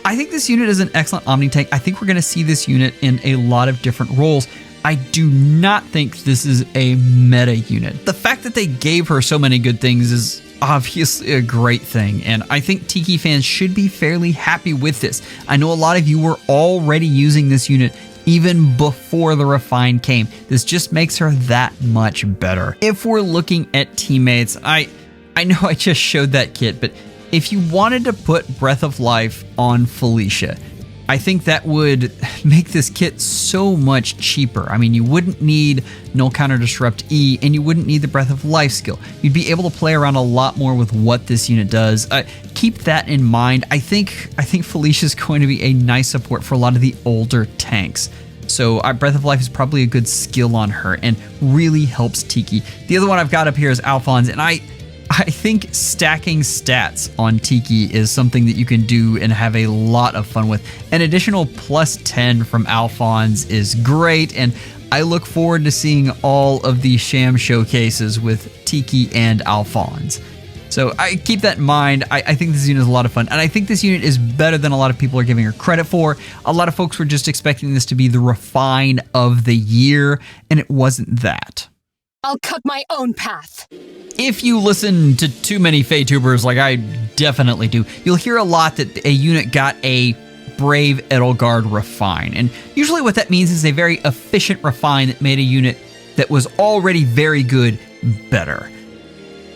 I think this unit is an excellent Omni tank. I think we're going to see this unit in a lot of different roles. I do not think this is a meta unit. The fact that they gave her so many good things is obviously a great thing, and I think Tiki fans should be fairly happy with this. I know a lot of you were already using this unit even before the refine came. This just makes her that much better. If we're looking at teammates, I know I just showed that kit, but if you wanted to put Breath of Life on Felicia, I think that would make this kit so much cheaper. I mean, you wouldn't need Null Counter Disrupt E, and you wouldn't need the Breath of Life skill. You'd be able to play around a lot more with what this unit does. Keep that in mind. I think Felicia's going to be a nice support for a lot of the older tanks. So Breath of Life is probably a good skill on her and really helps Tiki. The other one I've got up here is Alfonse, and I think stacking stats on Tiki is something that you can do and have a lot of fun with. An additional plus 10 from Alfonse is great, and I look forward to seeing all of these sham showcases with Tiki and Alfonse. So I keep that in mind. I think this unit is a lot of fun, and I think this unit is better than a lot of people are giving her credit for. A lot of folks were just expecting this to be the refine of the year, and it wasn't that. I'll cut my own path. If you listen to too many Feytubers, like I definitely do, you'll hear a lot that a unit got a Brave Edelgard refine. And usually what that means is a very efficient refine that made a unit that was already very good better.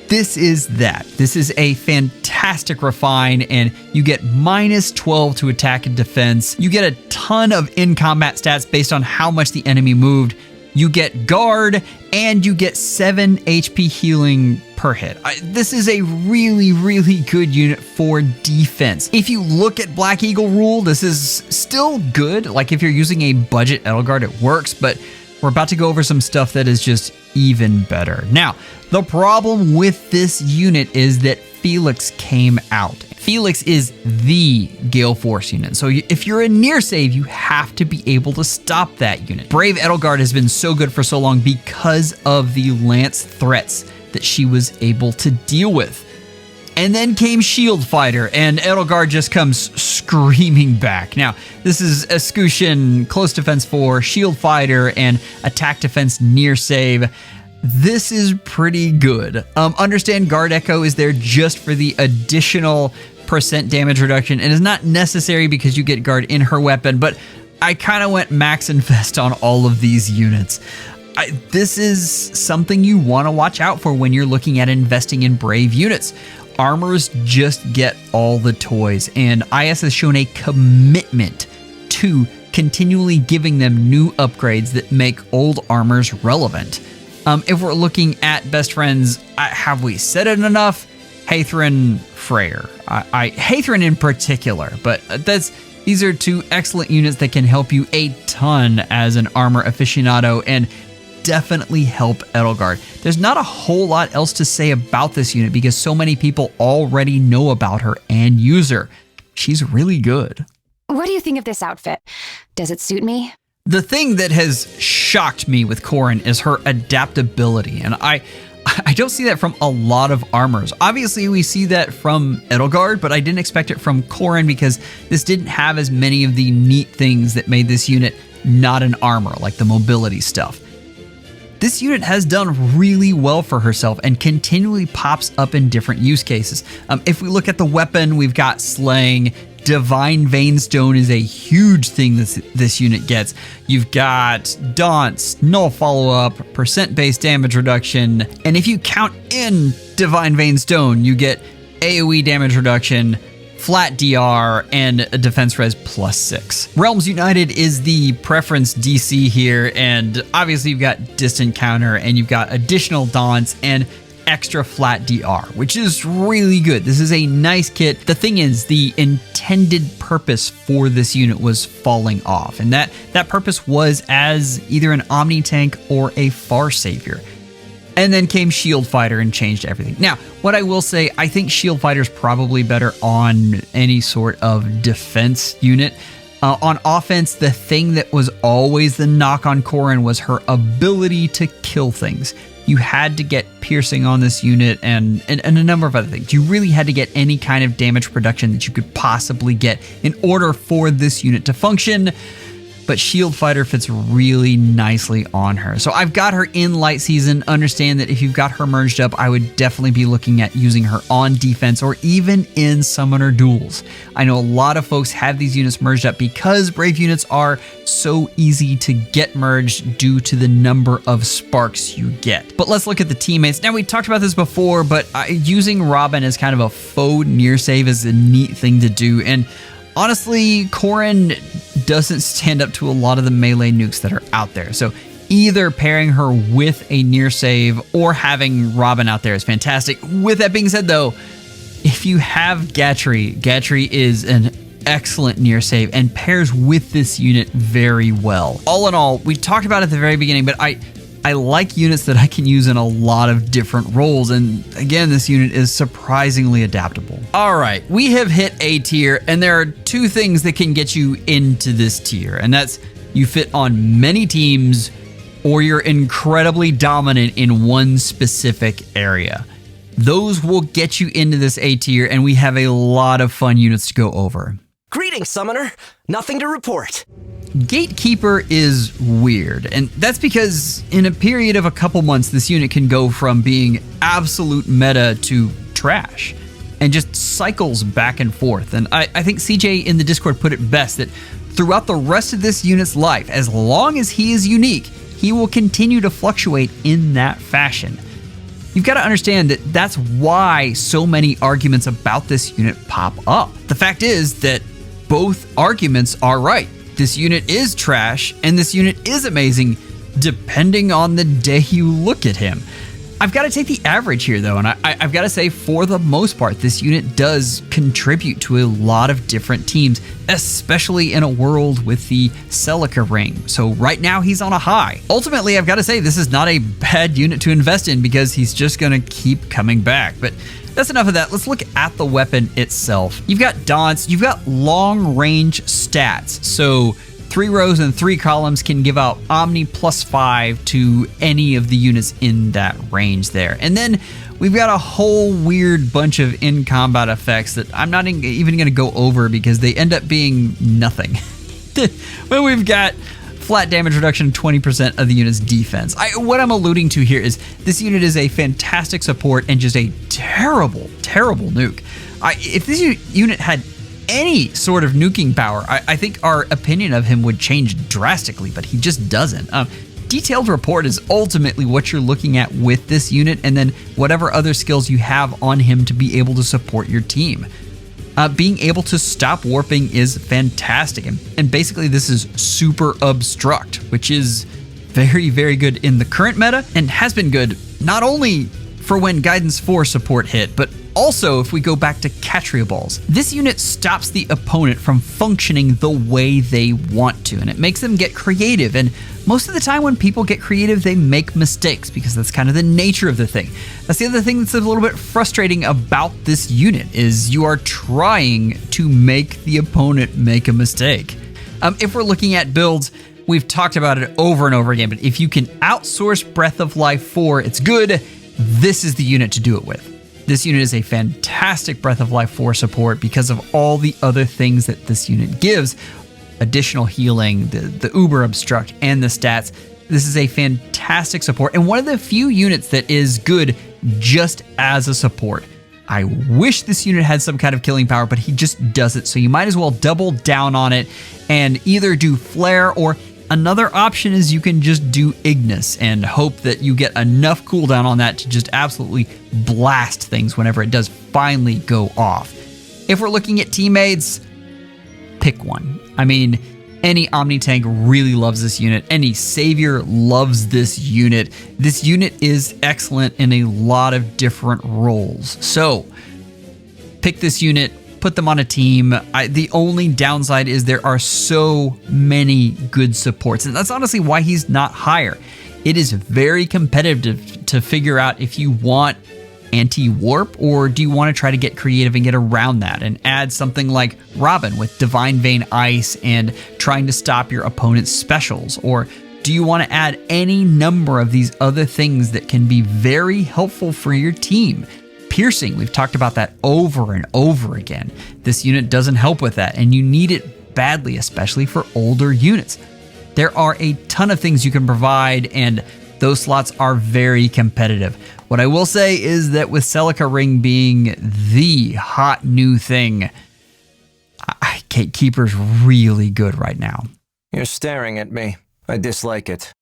this is that. This is a fantastic refine, and you get minus 12 to attack and defense. You get a ton of in-combat stats based on how much the enemy moved. You get guard, and you get 7 HP healing per hit. This is a really, really good unit for defense. If you look at Black Eagle rule, this is still good. Like if you're using a budget Edelgard, it works, but we're about to go over some stuff that is just even better. Now, the problem with this unit is that Felix came out. Felix is the Gale Force unit, so if you're a near save, you have to be able to stop that unit. Brave Edelgard has been so good for so long because of the lance threats that she was able to deal with. And then came Shield Fighter, and Edelgard just comes screaming back. Now, this is Escutcheon, Close Defense 4, Shield Fighter, and Attack Defense Near Save. This is pretty good. Understand Guard Echo is there just for the additional % damage reduction, and is not necessary because you get Guard in her weapon, but I kind of went max invest on all of these units. This is something you want to watch out for when you're looking at investing in Brave units. Armors just get all the toys, and IS has shown a commitment to continually giving them new upgrades that make old armors relevant. If we're looking at best friends, have we said it enough? Hathrin, Freyr. Hathrin in particular, but these are two excellent units that can help you a ton as an armor aficionado, and definitely help Edelgard. There's not a whole lot else to say about this unit because so many people already know about her and use her. She's really good. What do you think of this outfit? Does it suit me? The thing that has shocked me with Corrin is her adaptability, and I don't see that from a lot of armors. Obviously, we see that from Edelgard, but I didn't expect it from Corrin because this didn't have as many of the neat things that made this unit not an armor, like the mobility stuff. This unit has done really well for herself and continually pops up in different use cases. If we look at the weapon, we've got Slaying. Divine Veinstone is a huge thing this unit gets. You've got Daunts, Null Follow-Up, % damage reduction, and if you count in Divine Veinstone, you get AoE damage reduction, flat DR, and a defense res +6. Realms United is the preference DC here, and obviously you've got distant counter, and you've got additional Daunts, and extra flat DR, which is really good. This is a nice kit. The thing is, the intended purpose for this unit was falling off, and that purpose was as either an Omni tank or a Far Savior. And then came Shield Fighter and changed everything. Now, what I will say, I think Shield Fighter is probably better on any sort of defense unit. On offense, the thing that was always the knock on Corrin was her ability to kill things. You had to get piercing on this unit and a number of other things. You really had to get any kind of damage production that you could possibly get in order for this unit to function. But Shield Fighter fits really nicely on her. So I've got her in Light Season. Understand that if you've got her merged up, I would definitely be looking at using her on defense or even in Summoner duels. I know a lot of folks have these units merged up because Brave units are so easy to get merged due to the number of sparks you get. But let's look at the teammates. Now, we talked about this before, but using Robin as kind of a faux near save is a neat thing to do. And honestly, Corrin doesn't stand up to a lot of the melee nukes that are out there. So either pairing her with a near save or having Robin out there is fantastic. With that being said, though, if you have Gatry is an excellent near save and pairs with this unit very well. All in all, we talked about it at the very beginning, but I like units that I can use in a lot of different roles, and again, this unit is surprisingly adaptable. All right, we have hit A tier, and there are two things that can get you into this tier, and that's you fit on many teams or you're incredibly dominant in one specific area. Those will get you into this A tier, and we have a lot of fun units to go over. Greetings, Summoner. Nothing to report. Gatekeeper is weird, and that's because in a period of a couple months, this unit can go from being absolute meta to trash, and just cycles back and forth. And I think CJ in the Discord put it best that throughout the rest of this unit's life, as long as he is unique, he will continue to fluctuate in that fashion. You've got to understand that that's why so many arguments about this unit pop up. The fact is that both arguments are right. This unit is trash, and this unit is amazing, depending on the day you look at him. I've got to take the average here, though, and I've got to say, for the most part, this unit does contribute to a lot of different teams, especially in a world with the Celica ring. So right now, he's on a high. Ultimately, I've got to say, this is not a bad unit to invest in because he's just going to keep coming back. But that's enough of that. Let's look at the weapon itself. You've got Daunts, you've got long-range stats. So 3 rows and 3 columns can give out Omni +5 to any of the units in that range there. And then we've got a whole weird bunch of in-combat effects that I'm not even going to go over because they end up being nothing. When we've got flat damage reduction, 20% of the unit's defense. What I'm alluding to here is this unit is a fantastic support and just a terrible, terrible nuke. If this unit had any sort of nuking power, I think our opinion of him would change drastically, but he just doesn't. Detailed Report is ultimately what you're looking at with this unit, and then whatever other skills you have on him to be able to support your team. Being able to stop warping is fantastic, and basically this is super obstruct, which is very, very good in the current meta, and has been good not only for when Guidance 4 support hit, but also if we go back to Catria Balls. This unit stops the opponent from functioning the way they want to, and it makes them get creative, and most of the time when people get creative, they make mistakes because that's kind of the nature of the thing. That's the other thing that's a little bit frustrating about this unit is you are trying to make the opponent make a mistake. If we're looking at builds, we've talked about it over and over again, but if you can outsource Breath of Life 4, it's good. This is the unit to do it with. This unit is a fantastic Breath of Life 4 support because of all the other things that this unit gives. Additional healing, the Uber Obstruct, and the stats. This is a fantastic support and one of the few units that is good just as a support. I wish this unit had some kind of killing power, but he just doesn't. So you might as well double down on it and either do Flare, or another option is you can just do Ignis and hope that you get enough cooldown on that to just absolutely blast things whenever it does finally go off. If we're looking at teammates, pick one. I mean, any Omni tank really loves this unit. Any Savior loves this unit. This unit is excellent in a lot of different roles. So, pick this unit, put them on a team. The only downside is there are so many good supports, and that's honestly why he's not higher. It is very competitive to figure out if you want anti-warp, or do you want to try to get creative and get around that and add something like Robin with Divine Vein Ice and trying to stop your opponent's specials? Or do you want to add any number of these other things that can be very helpful for your team? Piercing, we've talked about that over and over again. This unit doesn't help with that, and you need it badly, especially for older units. There are a ton of things you can provide, and those slots are very competitive. What I will say is that with Celica Ring being the hot new thing, Gatekeeper's really good right now. You're staring at me. I dislike it.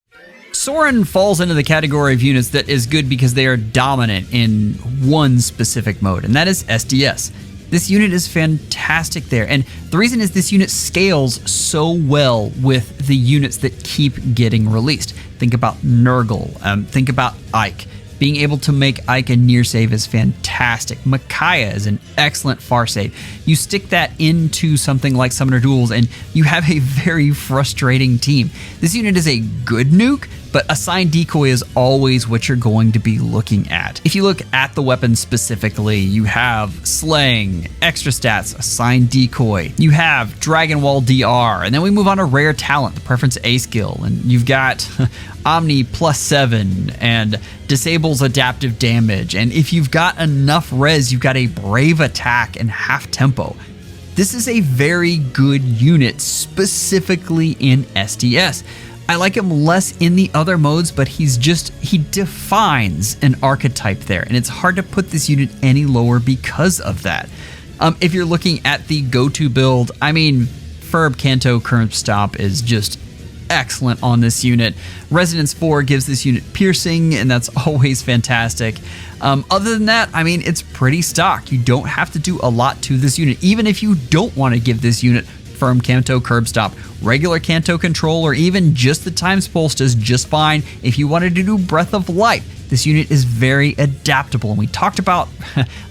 Soren falls into the category of units that is good because they are dominant in one specific mode, and that is SDS. This unit is fantastic there, and the reason is this unit scales so well with the units that keep getting released. Think about Nurgle, think about Ike. Being able to make Ike a near save is fantastic. Micaiah is an excellent far save. You stick that into something like Summoner Duels and you have a very frustrating team. This unit is a good nuke, but Assigned Decoy is always what you're going to be looking at. If you look at the weapon specifically, you have Slaying, Extra Stats, Assigned Decoy. You have Dragon Wall DR, and then we move on to Rare Talent, the Preference A skill, and you've got Omni +7 and disables adaptive damage. And if you've got enough res, you've got a Brave Attack and half tempo. This is a very good unit, specifically in SDS. I like him less in the other modes, but he defines an archetype there, and it's hard to put this unit any lower because of that. If you're looking at the go-to build, I mean, Ferb Canto Current Stomp is just excellent on this unit. Resonance 4 gives this unit piercing, and that's always fantastic. Other than that, I mean, it's pretty stock. You don't have to do a lot to this unit. Even if you don't want to give this unit Firm Canto Curb Stop, regular Canto Control, or even just the Times Pulse does just fine. If you wanted to do Breath of Life, this unit is very adaptable. And we talked about,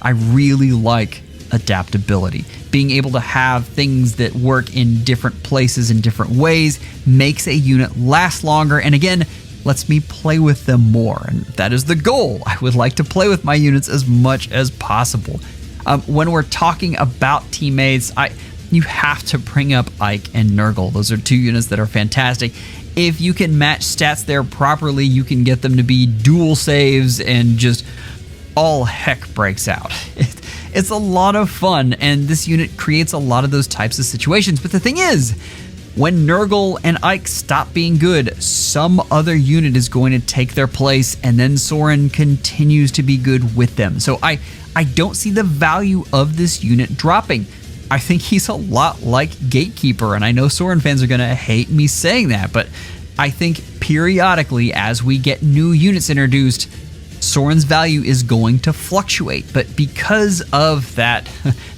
I really like adaptability. Being able to have things that work in different places in different ways makes a unit last longer, and again, lets me play with them more. And that is the goal. I would like to play with my units as much as possible. When we're talking about teammates, you have to bring up Ike and Nurgle. Those are two units that are fantastic. If you can match stats there properly, you can get them to be dual saves and just all heck breaks out. It's a lot of fun, and this unit creates a lot of those types of situations. But the thing is, when Nurgle and Ike stop being good, some other unit is going to take their place, and then Soren continues to be good with them. So I don't see the value of this unit dropping. I think he's a lot like Gatekeeper, and I know Soren fans are going to hate me saying that, but I think periodically as we get new units introduced, Soren's value is going to fluctuate. But because of that,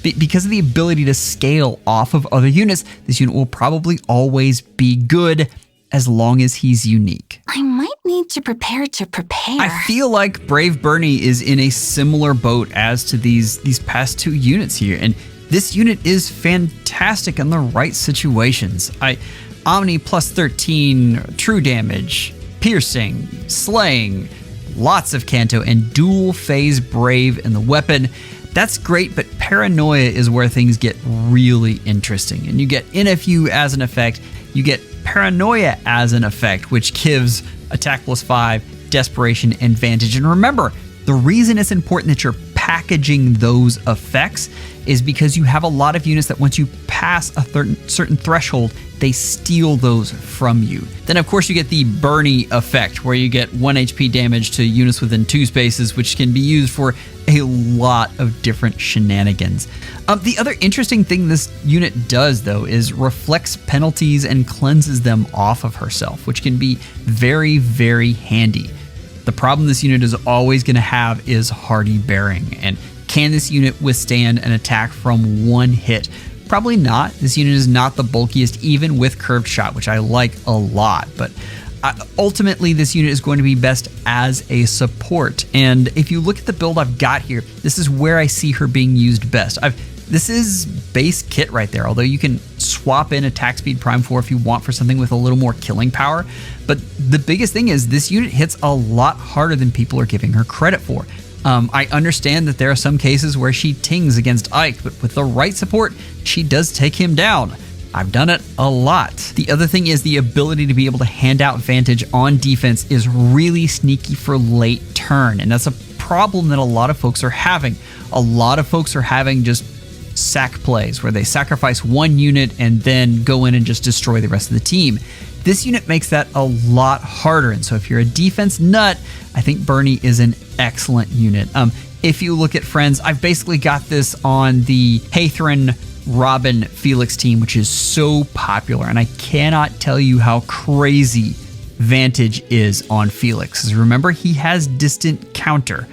because of the ability to scale off of other units, this unit will probably always be good as long as he's unique. I might need to prepare. I feel like Brave Bernie is in a similar boat as to these past two units here, and this unit is fantastic in the right situations. Omni plus 13, true damage, piercing, slaying, lots of Canto, and dual phase Brave in the weapon. That's great, but Paranoia is where things get really interesting. And you get NFU as an effect, you get Paranoia as an effect, which gives attack plus 5, desperation, and vantage. And remember, the reason it's important that you're packaging those effects is because you have a lot of units that once you pass a certain threshold, they steal those from you. Then of course you get the Bernie effect, where you get 1 HP damage to units within 2 spaces, which can be used for a lot of different shenanigans. The other interesting thing this unit does, though, is reflects penalties and cleanses them off of herself, which can be very, very handy. The problem this unit is always going to have is Hardy Bearing, and can this unit withstand an attack from one hit? Probably not. This unit is not the bulkiest, even with Curved Shot, which I like a lot, but ultimately this unit is going to be best as a support. And if you look at the build I've got here, this is where I see her being used best. This is base kit right there, although you can swap in attack speed prime 4 if you want for something with a little more killing power. But the biggest thing is this unit hits a lot harder than people are giving her credit for. I understand that there are some cases where she tings against Ike, but with the right support, she does take him down. I've done it a lot. The other thing is the ability to be able to hand out Vantage on defense is really sneaky for late turn, and that's a problem that a lot of folks are having. A lot of folks are having just sack plays where they sacrifice one unit and then go in and just destroy the rest of the team. This unit makes that a lot harder, and so if you're a defense nut, I think Bernie is an excellent unit. If you look at friends, I've basically got this on the Hector, Robin, Felix team, which is so popular, and I cannot tell you how crazy Vantage is on Felix. 'Cause remember, he has distant counter.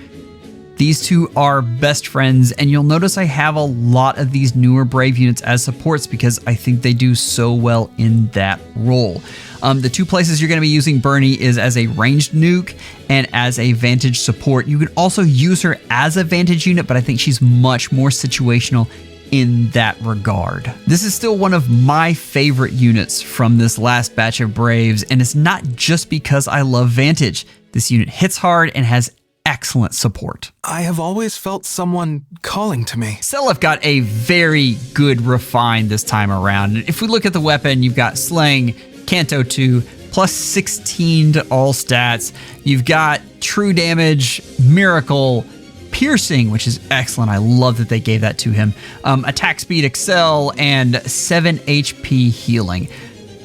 These two are best friends, and you'll notice I have a lot of these newer Brave units as supports because I think they do so well in that role. The two places you're going to be using Bernie is as a ranged nuke and as a Vantage support. You could also use her as a Vantage unit, but I think she's much more situational in that regard. This is still one of my favorite units from this last batch of Braves, and it's not just because I love Vantage. This unit hits hard and has excellent support. I have always felt someone calling to me. Seliph got a very good refine this time around. If we look at the weapon, you've got Slaying, Canto 2, plus 16 to all stats. You've got True Damage, Miracle, Piercing, which is excellent. I love that they gave that to him. Attack Speed, Excel, and 7 HP Healing.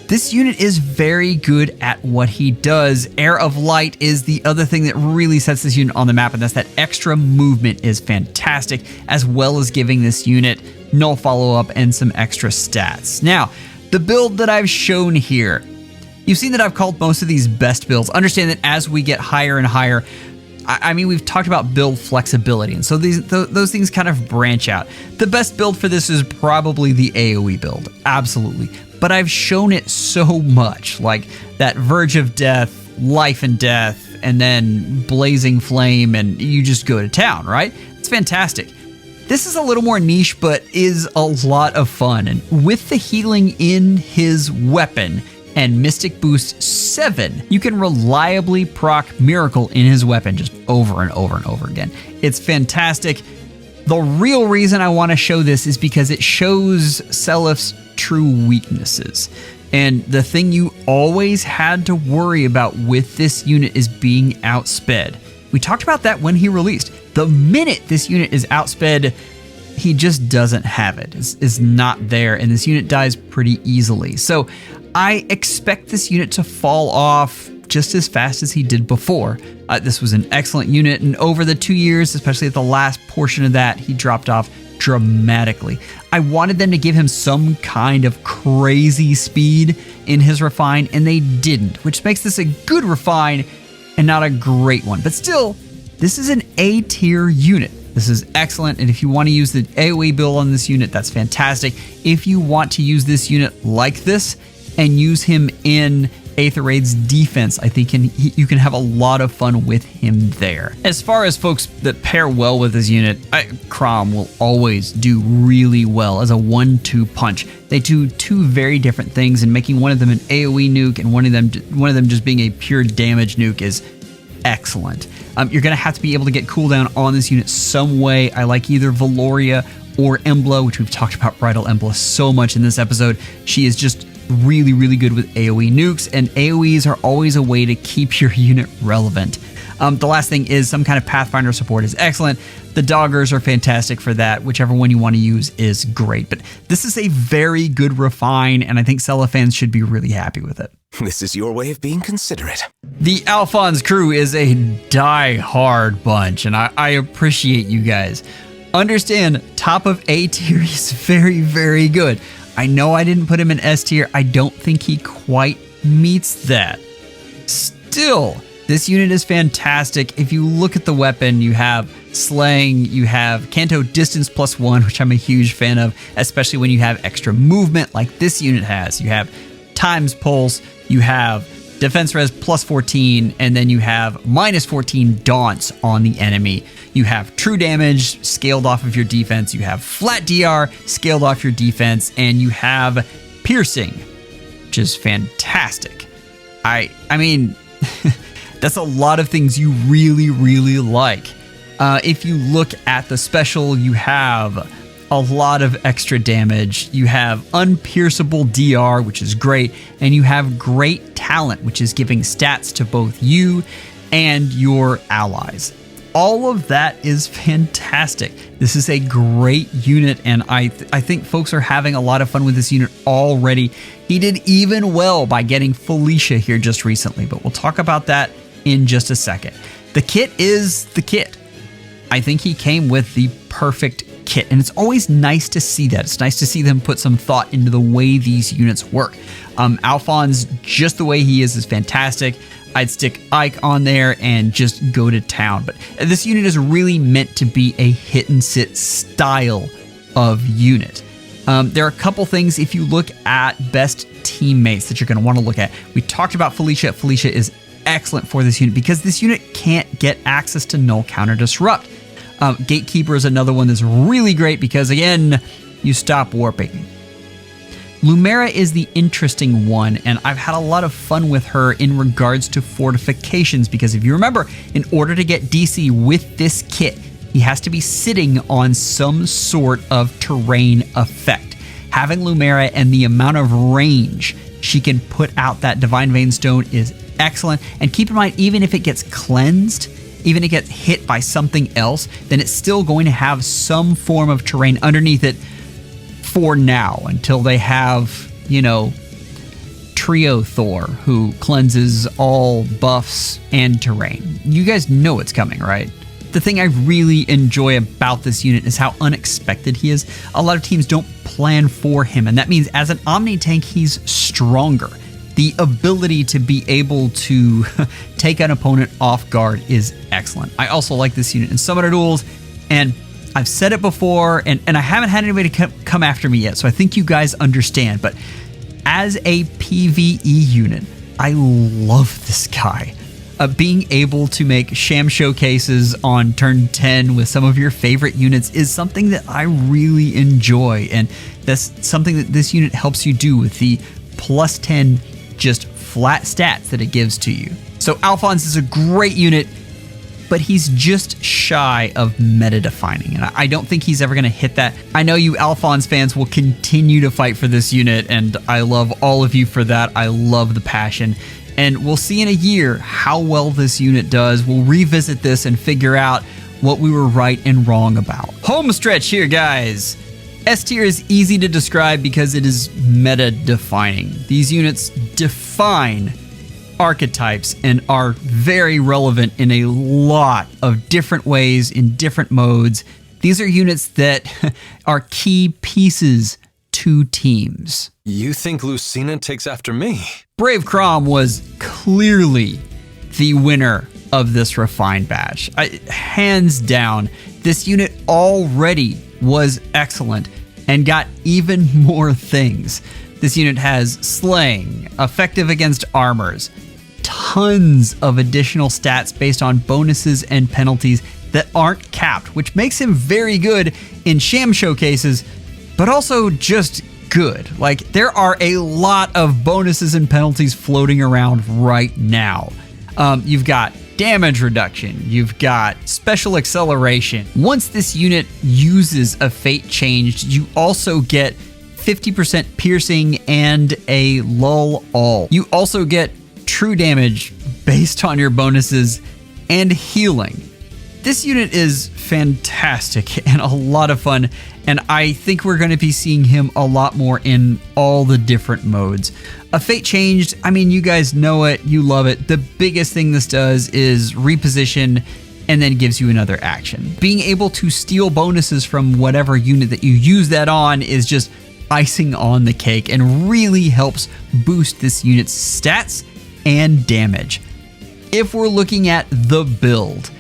This unit is very good at what he does. Air of Light is the other thing that really sets this unit on the map, and that's that extra movement is fantastic, as well as giving this unit null follow-up and some extra stats. Now, the build that I've shown here, You've seen that I've called most of these best builds. Understand that as we get higher and higher, I mean, we've talked about build flexibility, and so those things kind of branch out. The best build for this is probably the AoE build, absolutely. But I've shown it so much, like that Verge of Death, Life and Death, and then Blazing Flame, and you just go to town, right? It's fantastic. This is a little more niche, but is a lot of fun. And with the healing in his weapon and Mystic Boost 7, you can reliably proc Miracle in his weapon just over and over and over again. It's fantastic. The real reason I want to show this is because it shows Seliph's true weaknesses. And the thing you always had to worry about with this unit is being outsped. We talked about that when he released. The minute this unit is outsped, he just doesn't have it. It's not there, and this unit dies pretty easily. So I expect this unit to fall off just as fast as he did before. This was an excellent unit, and over the 2 years, especially at the last portion of that, he dropped off dramatically. I wanted them to give him some kind of crazy speed in his refine, and they didn't, which makes this a good refine and not a great one. But still, this is an A tier unit. This is excellent, and if you want to use the AoE build on this unit, that's fantastic. If you want to use this unit like this and use him in Aether Raid's defense, I think you can have a lot of fun with him there. As far as folks that pair well with this unit, Chrom will always do really well as a 1-2 punch. They do two very different things, and making one of them an AoE nuke and one of them just being a pure damage nuke is excellent. You're going to have to be able to get cooldown on this unit some way. I like either Valoria or Embla, which we've talked about Bridal Embla so much in this episode. She is just really, really good with AoE nukes, and AoEs are always a way to keep your unit relevant. The last thing is some kind of Pathfinder support is excellent. The Doggers are fantastic for that. Whichever one you want to use is great. But this is a very good refine, and I think Seliph fans should be really happy with it. This is your way of being considerate. The Alfonse crew is a die-hard bunch, and I appreciate you guys. Understand, top of A tier is very, very good. I know I didn't put him in S tier. I don't think he quite meets that. Still, this unit is fantastic. If you look at the weapon, you have Slaying, you have Canto Distance +1, which I'm a huge fan of, especially when you have extra movement like this unit has. You have Times Pulse, you have Defense Res +14, and then you have -14 Daunts on the enemy. You have True Damage scaled off of your defense, you have Flat DR scaled off your defense, and you have Piercing, which is fantastic. I mean, that's a lot of things you really, really like. If you look at the special, you have a lot of extra damage. You have Unpierceable DR, which is great, and you have Great Talent, which is giving stats to both you and your allies. All of that is fantastic. This is a great unit, and I think folks are having a lot of fun with this unit already. He did even well by getting Felicia here just recently, but we'll talk about that in just a second. The kit is the kit. I think he came with the perfect kit, and it's always nice to see that. It's nice to see them put some thought into the way these units work. Alphonse, just the way he is fantastic. I'd stick Ike on there and just go to town. But this unit is really meant to be a hit and sit style of unit. There are a couple things if you look at best teammates that you're going to want to look at. We talked about Felicia. Felicia is excellent for this unit because this unit can't get access to Null Counter Disrupt. Gatekeeper is another one that's really great because, again, you stop warping. Lumera is the interesting one, and I've had a lot of fun with her in regards to fortifications because if you remember, in order to get DC with this kit, he has to be sitting on some sort of terrain effect. Having Lumera and the amount of range she can put out that Divine Vein Stone is excellent, and keep in mind, even if it gets cleansed, even if it gets hit by something else, then it's still going to have some form of terrain underneath it for now, until they have, you know, Trio Thor, who cleanses all buffs and terrain. You guys know it's coming, right? The thing I really enjoy about this unit is how unexpected he is. A lot of teams don't plan for him, and that means as an Omni tank, he's stronger. The ability to be able to take an opponent off guard is excellent. I also like this unit in Summoner Duels, and I've said it before, and I haven't had anybody come after me yet, so I think you guys understand, but as a PvE unit, I love this guy. Being able to make sham showcases on turn 10 with some of your favorite units is something that I really enjoy, and that's something that this unit helps you do with the plus 10 just flat stats that it gives to you. So Alfonse is a great unit, but he's just shy of meta defining, and I don't think he's ever going to hit that. I know you Alfonse fans will continue to fight for this unit, and I love all of you for that. I love the passion, and we'll see in a year how well this unit does. We'll revisit this and figure out what we were right and wrong about. Home stretch here, guys. S tier is easy to describe because it is meta defining. These units define archetypes and are very relevant in a lot of different ways in different modes. These are units that are key pieces to teams. You think Lucina takes after me? Brave Chrom was clearly the winner of this refined batch. Hands down, this unit already was excellent and got even more things. This unit has slaying, effective against armors, tons of additional stats based on bonuses and penalties that aren't capped, which makes him very good in sham showcases, but also just good. Like, there are a lot of bonuses and penalties floating around right now. You've got damage reduction, you've got special acceleration. Once this unit uses a fate changed, you also get 50% piercing and a lull all. You also get true damage based on your bonuses and healing. This unit is fantastic and a lot of fun, and I think we're going to be seeing him a lot more in all the different modes. A fate changed, I mean, you guys know it, you love it. The biggest thing this does is reposition and then gives you another action. Being able to steal bonuses from whatever unit that you use that on is just icing on the cake and really helps boost this unit's stats and damage. If we're looking at the build,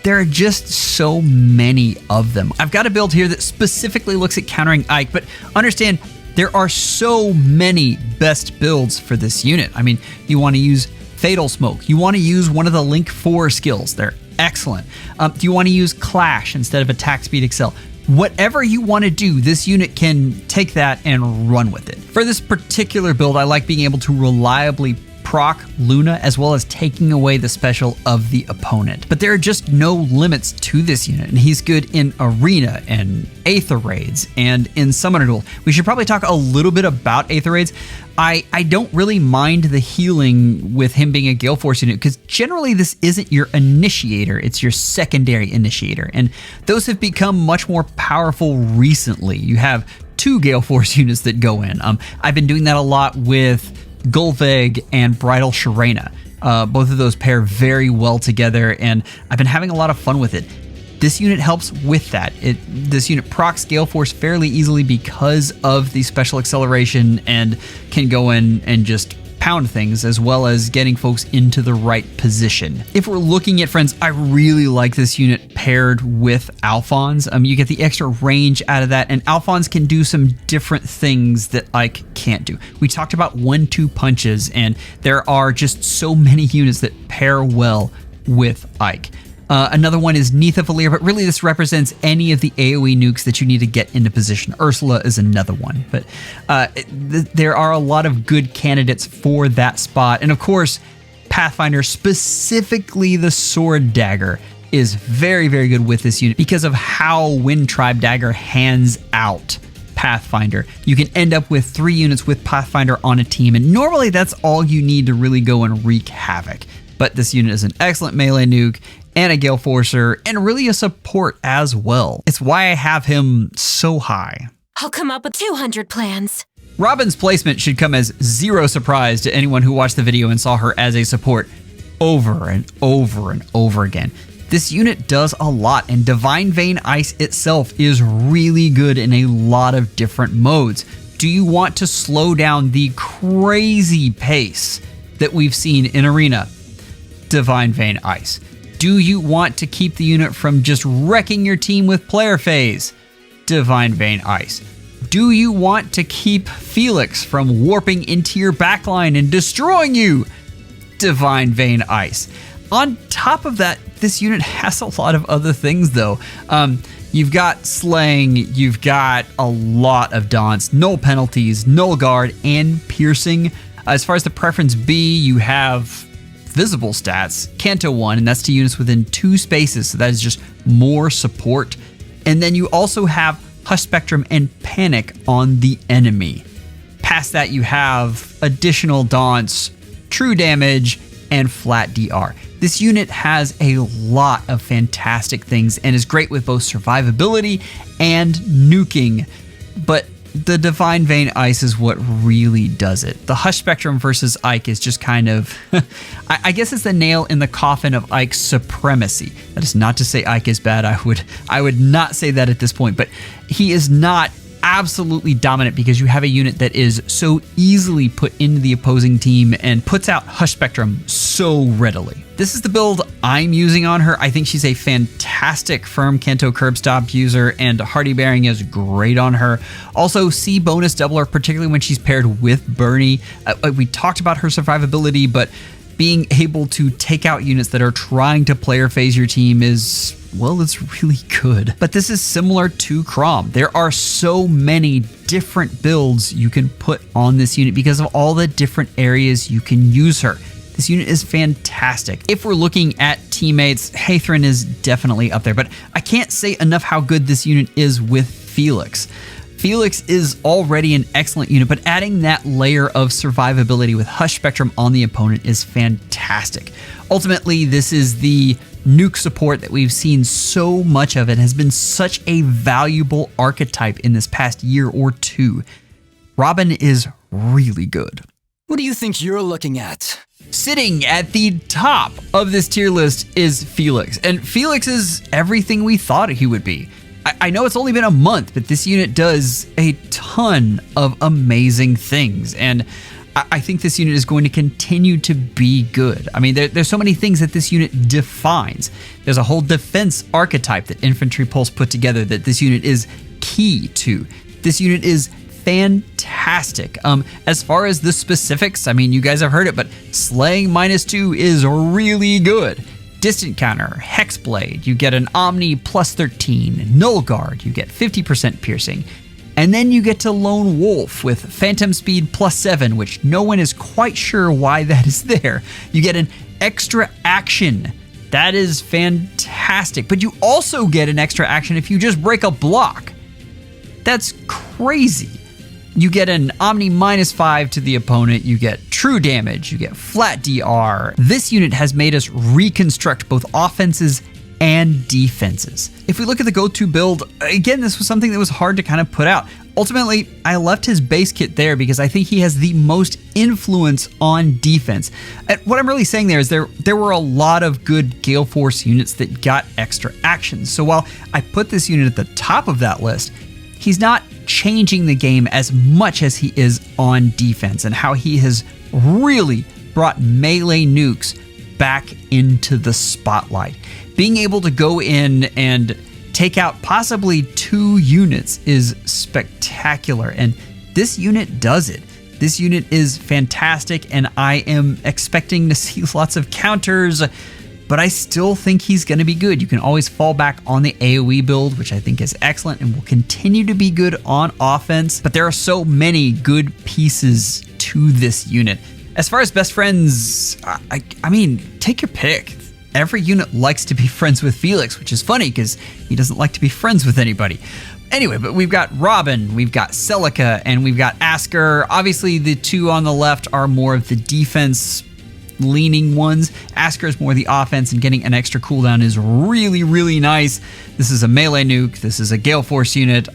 there are just so many of them. I've got a build here that specifically looks at countering Ike, but understand there are so many best builds for this unit. I mean, you want to use Fatal Smoke. You want to use one of the Link 4 skills. They're excellent. Do you want to use Clash instead of Attack Speed Excel? Whatever you want to do, this unit can take that and run with it. For this particular build, I like being able to reliably proc Luna as well as taking away the special of the opponent. But there are just no limits to this unit, and he's good in Arena and Aether Raids and in Summoner Duel. We should probably talk a little bit about Aether Raids. I don't really mind the healing with him being a Gale Force unit because generally this isn't your initiator, it's your secondary initiator, and those have become much more powerful recently. You have 2 Gale Force units that go in. I've been doing that a lot with Gullveig and Bridal Sharena. Both of those pair very well together, and I've been having a lot of fun with it. This unit helps with that. This unit procs Gale Force fairly easily because of the special acceleration and can go in and just pound things as well as getting folks into the right position. If we're looking at friends, I really like this unit paired with Alfonse. You get the extra range out of that, and Alfonse can do some different things that Ike can't do. We talked about 1-2 punches, and there are just so many units that pair well with Ike. Another one is Neitha Valir, but really this represents any of the AoE nukes that you need to get into position. Ursula is another one, but there are a lot of good candidates for that spot. And of course, Pathfinder, specifically the Sword Dagger, is very, very good with this unit because of how Wind Tribe Dagger hands out Pathfinder. You can end up with 3 units with Pathfinder on a team, and normally that's all you need to really go and wreak havoc. But this unit is an excellent melee nuke and a Gale Forcer, and really a support as well. It's why I have him so high. I'll come up with 200 plans. Robin's placement should come as zero surprise to anyone who watched the video and saw her as a support over and over and over again. This unit does a lot, and Divine Vein Ice itself is really good in a lot of different modes. Do you want to slow down the crazy pace that we've seen in Arena? Divine Vein Ice. Do you want to keep the unit from just wrecking your team with player phase? Divine Vein Ice. Do you want to keep Felix from warping into your backline and destroying you? Divine Vein Ice. On top of that, this unit has a lot of other things though. You've got Slaying, you've got a lot of Daunts, null penalties, null guard, and piercing. As far as the preference B, you have visible stats, Canto 1, and that's to units within 2 spaces, so that is just more support. And then you also have Hush Spectrum and Panic on the enemy. Past that, you have additional Daunts, True Damage, and Flat DR. This unit has a lot of fantastic things and is great with both survivability and nuking, but the Divine Vein Ice is what really does it. The Hush Spectrum versus Ike is just kind of, I guess it's the nail in the coffin of Ike's supremacy. That is not to say Ike is bad. I would not say that at this point, but he is not absolutely dominant because you have a unit that is so easily put into the opposing team and puts out Hush Spectrum so readily. This is the build I'm using on her. I think she's a fantastic firm Canto curb stop user, and Hardy Bearing is great on her. Also, C bonus doubler, particularly when she's paired with Bernie. We talked about her survivability, but being able to take out units that are trying to player phase your team is, well, it's really good. But this is similar to Chrom. There are so many different builds you can put on this unit because of all the different areas you can use her. This unit is fantastic. If we're looking at teammates, Hector is definitely up there, but I can't say enough how good this unit is with Felix. Felix is already an excellent unit, but adding that layer of survivability with Hush Spectrum on the opponent is fantastic. Ultimately, this is the nuke support that we've seen so much of. It has been such a valuable archetype in this past year or two. Robin is really good. What do you think you're looking at? Sitting at the top of this tier list is Felix, and Felix is everything we thought he would be. I know it's only been a month, but this unit does a ton of amazing things, and I think this unit is going to continue to be good. I mean, there's so many things that this unit defines. There's a whole defense archetype that Infantry Pulse put together that this unit is key to. This unit is fantastic. As far as the specifics, I mean, you guys have heard it, but Slaying -2 is really good. Distant counter, Hexblade, you get an Omni +13, Null Guard, you get 50% piercing. And then you get to Lone Wolf with Phantom Speed +7, which no one is quite sure why that is there. You get an extra action. That is fantastic. But you also get an extra action if you just break a block. That's crazy. You get an Omni -5 to the opponent, you get true damage, you get flat DR. This unit has made us reconstruct both offenses and defenses. If we look at the go-to build, again, this was something that was hard to kind of put out. Ultimately, I left his base kit there because I think he has the most influence on defense. And what I'm really saying there is there were a lot of good Gale Force units that got extra actions. So while I put this unit at the top of that list, he's not changing the game as much as he is on defense, and how he has really brought melee nukes back into the spotlight. Being able to go in and take out possibly 2 units is spectacular, and this unit does it. This unit is fantastic, and I am expecting to see lots of counters, but I still think he's going to be good. You can always fall back on the AoE build, which I think is excellent and will continue to be good on offense, but there are so many good pieces to this unit. As far as best friends, I mean, take your pick. Every unit likes to be friends with Felix, which is funny because he doesn't like to be friends with anybody. Anyway, but we've got Robin, we've got Celica, and we've got Asker. Obviously, the 2 on the left are more of the defense leaning ones. Asker is more the offense, and getting an extra cooldown is really, really nice. This is a melee nuke. This is a Gale Force unit.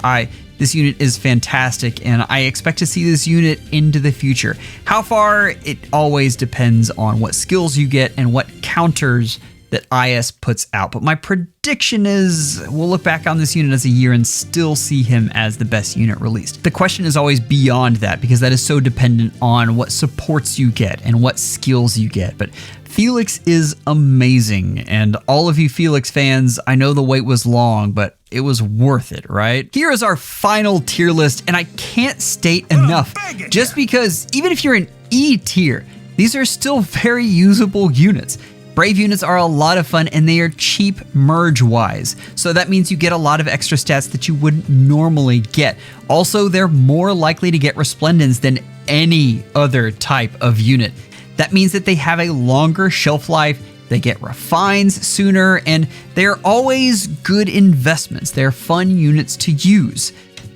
This unit is fantastic, and I expect to see this unit into the future. How far? It always depends on what skills you get and what counters that IS puts out. But my prediction is we'll look back on this unit as a year and still see him as the best unit released. The question is always beyond that because that is so dependent on what supports you get and what skills you get. But Felix is amazing, and all of you Felix fans, I know the wait was long, but it was worth it, right? Here is our final tier list, and I can't state enough, just because even if you're an E tier, these are still very usable units. Brave units are a lot of fun, and they are cheap merge-wise, so that means you get a lot of extra stats that you wouldn't normally get. Also, they're more likely to get Resplendence than any other type of unit. That means that they have a longer shelf life, they get refines sooner, and they're always good investments. They're fun units to use.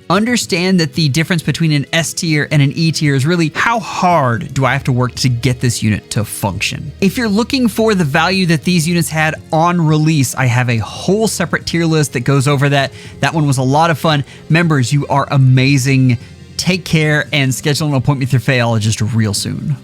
Understand that the difference between an S tier and an E tier is really how hard do I have to work to get this unit to function. If you're looking for the value that these units had on release, I have a whole separate tier list that goes over that. That one was a lot of fun. Members, you are amazing. Take care and schedule an appointment with your Phehologist real soon.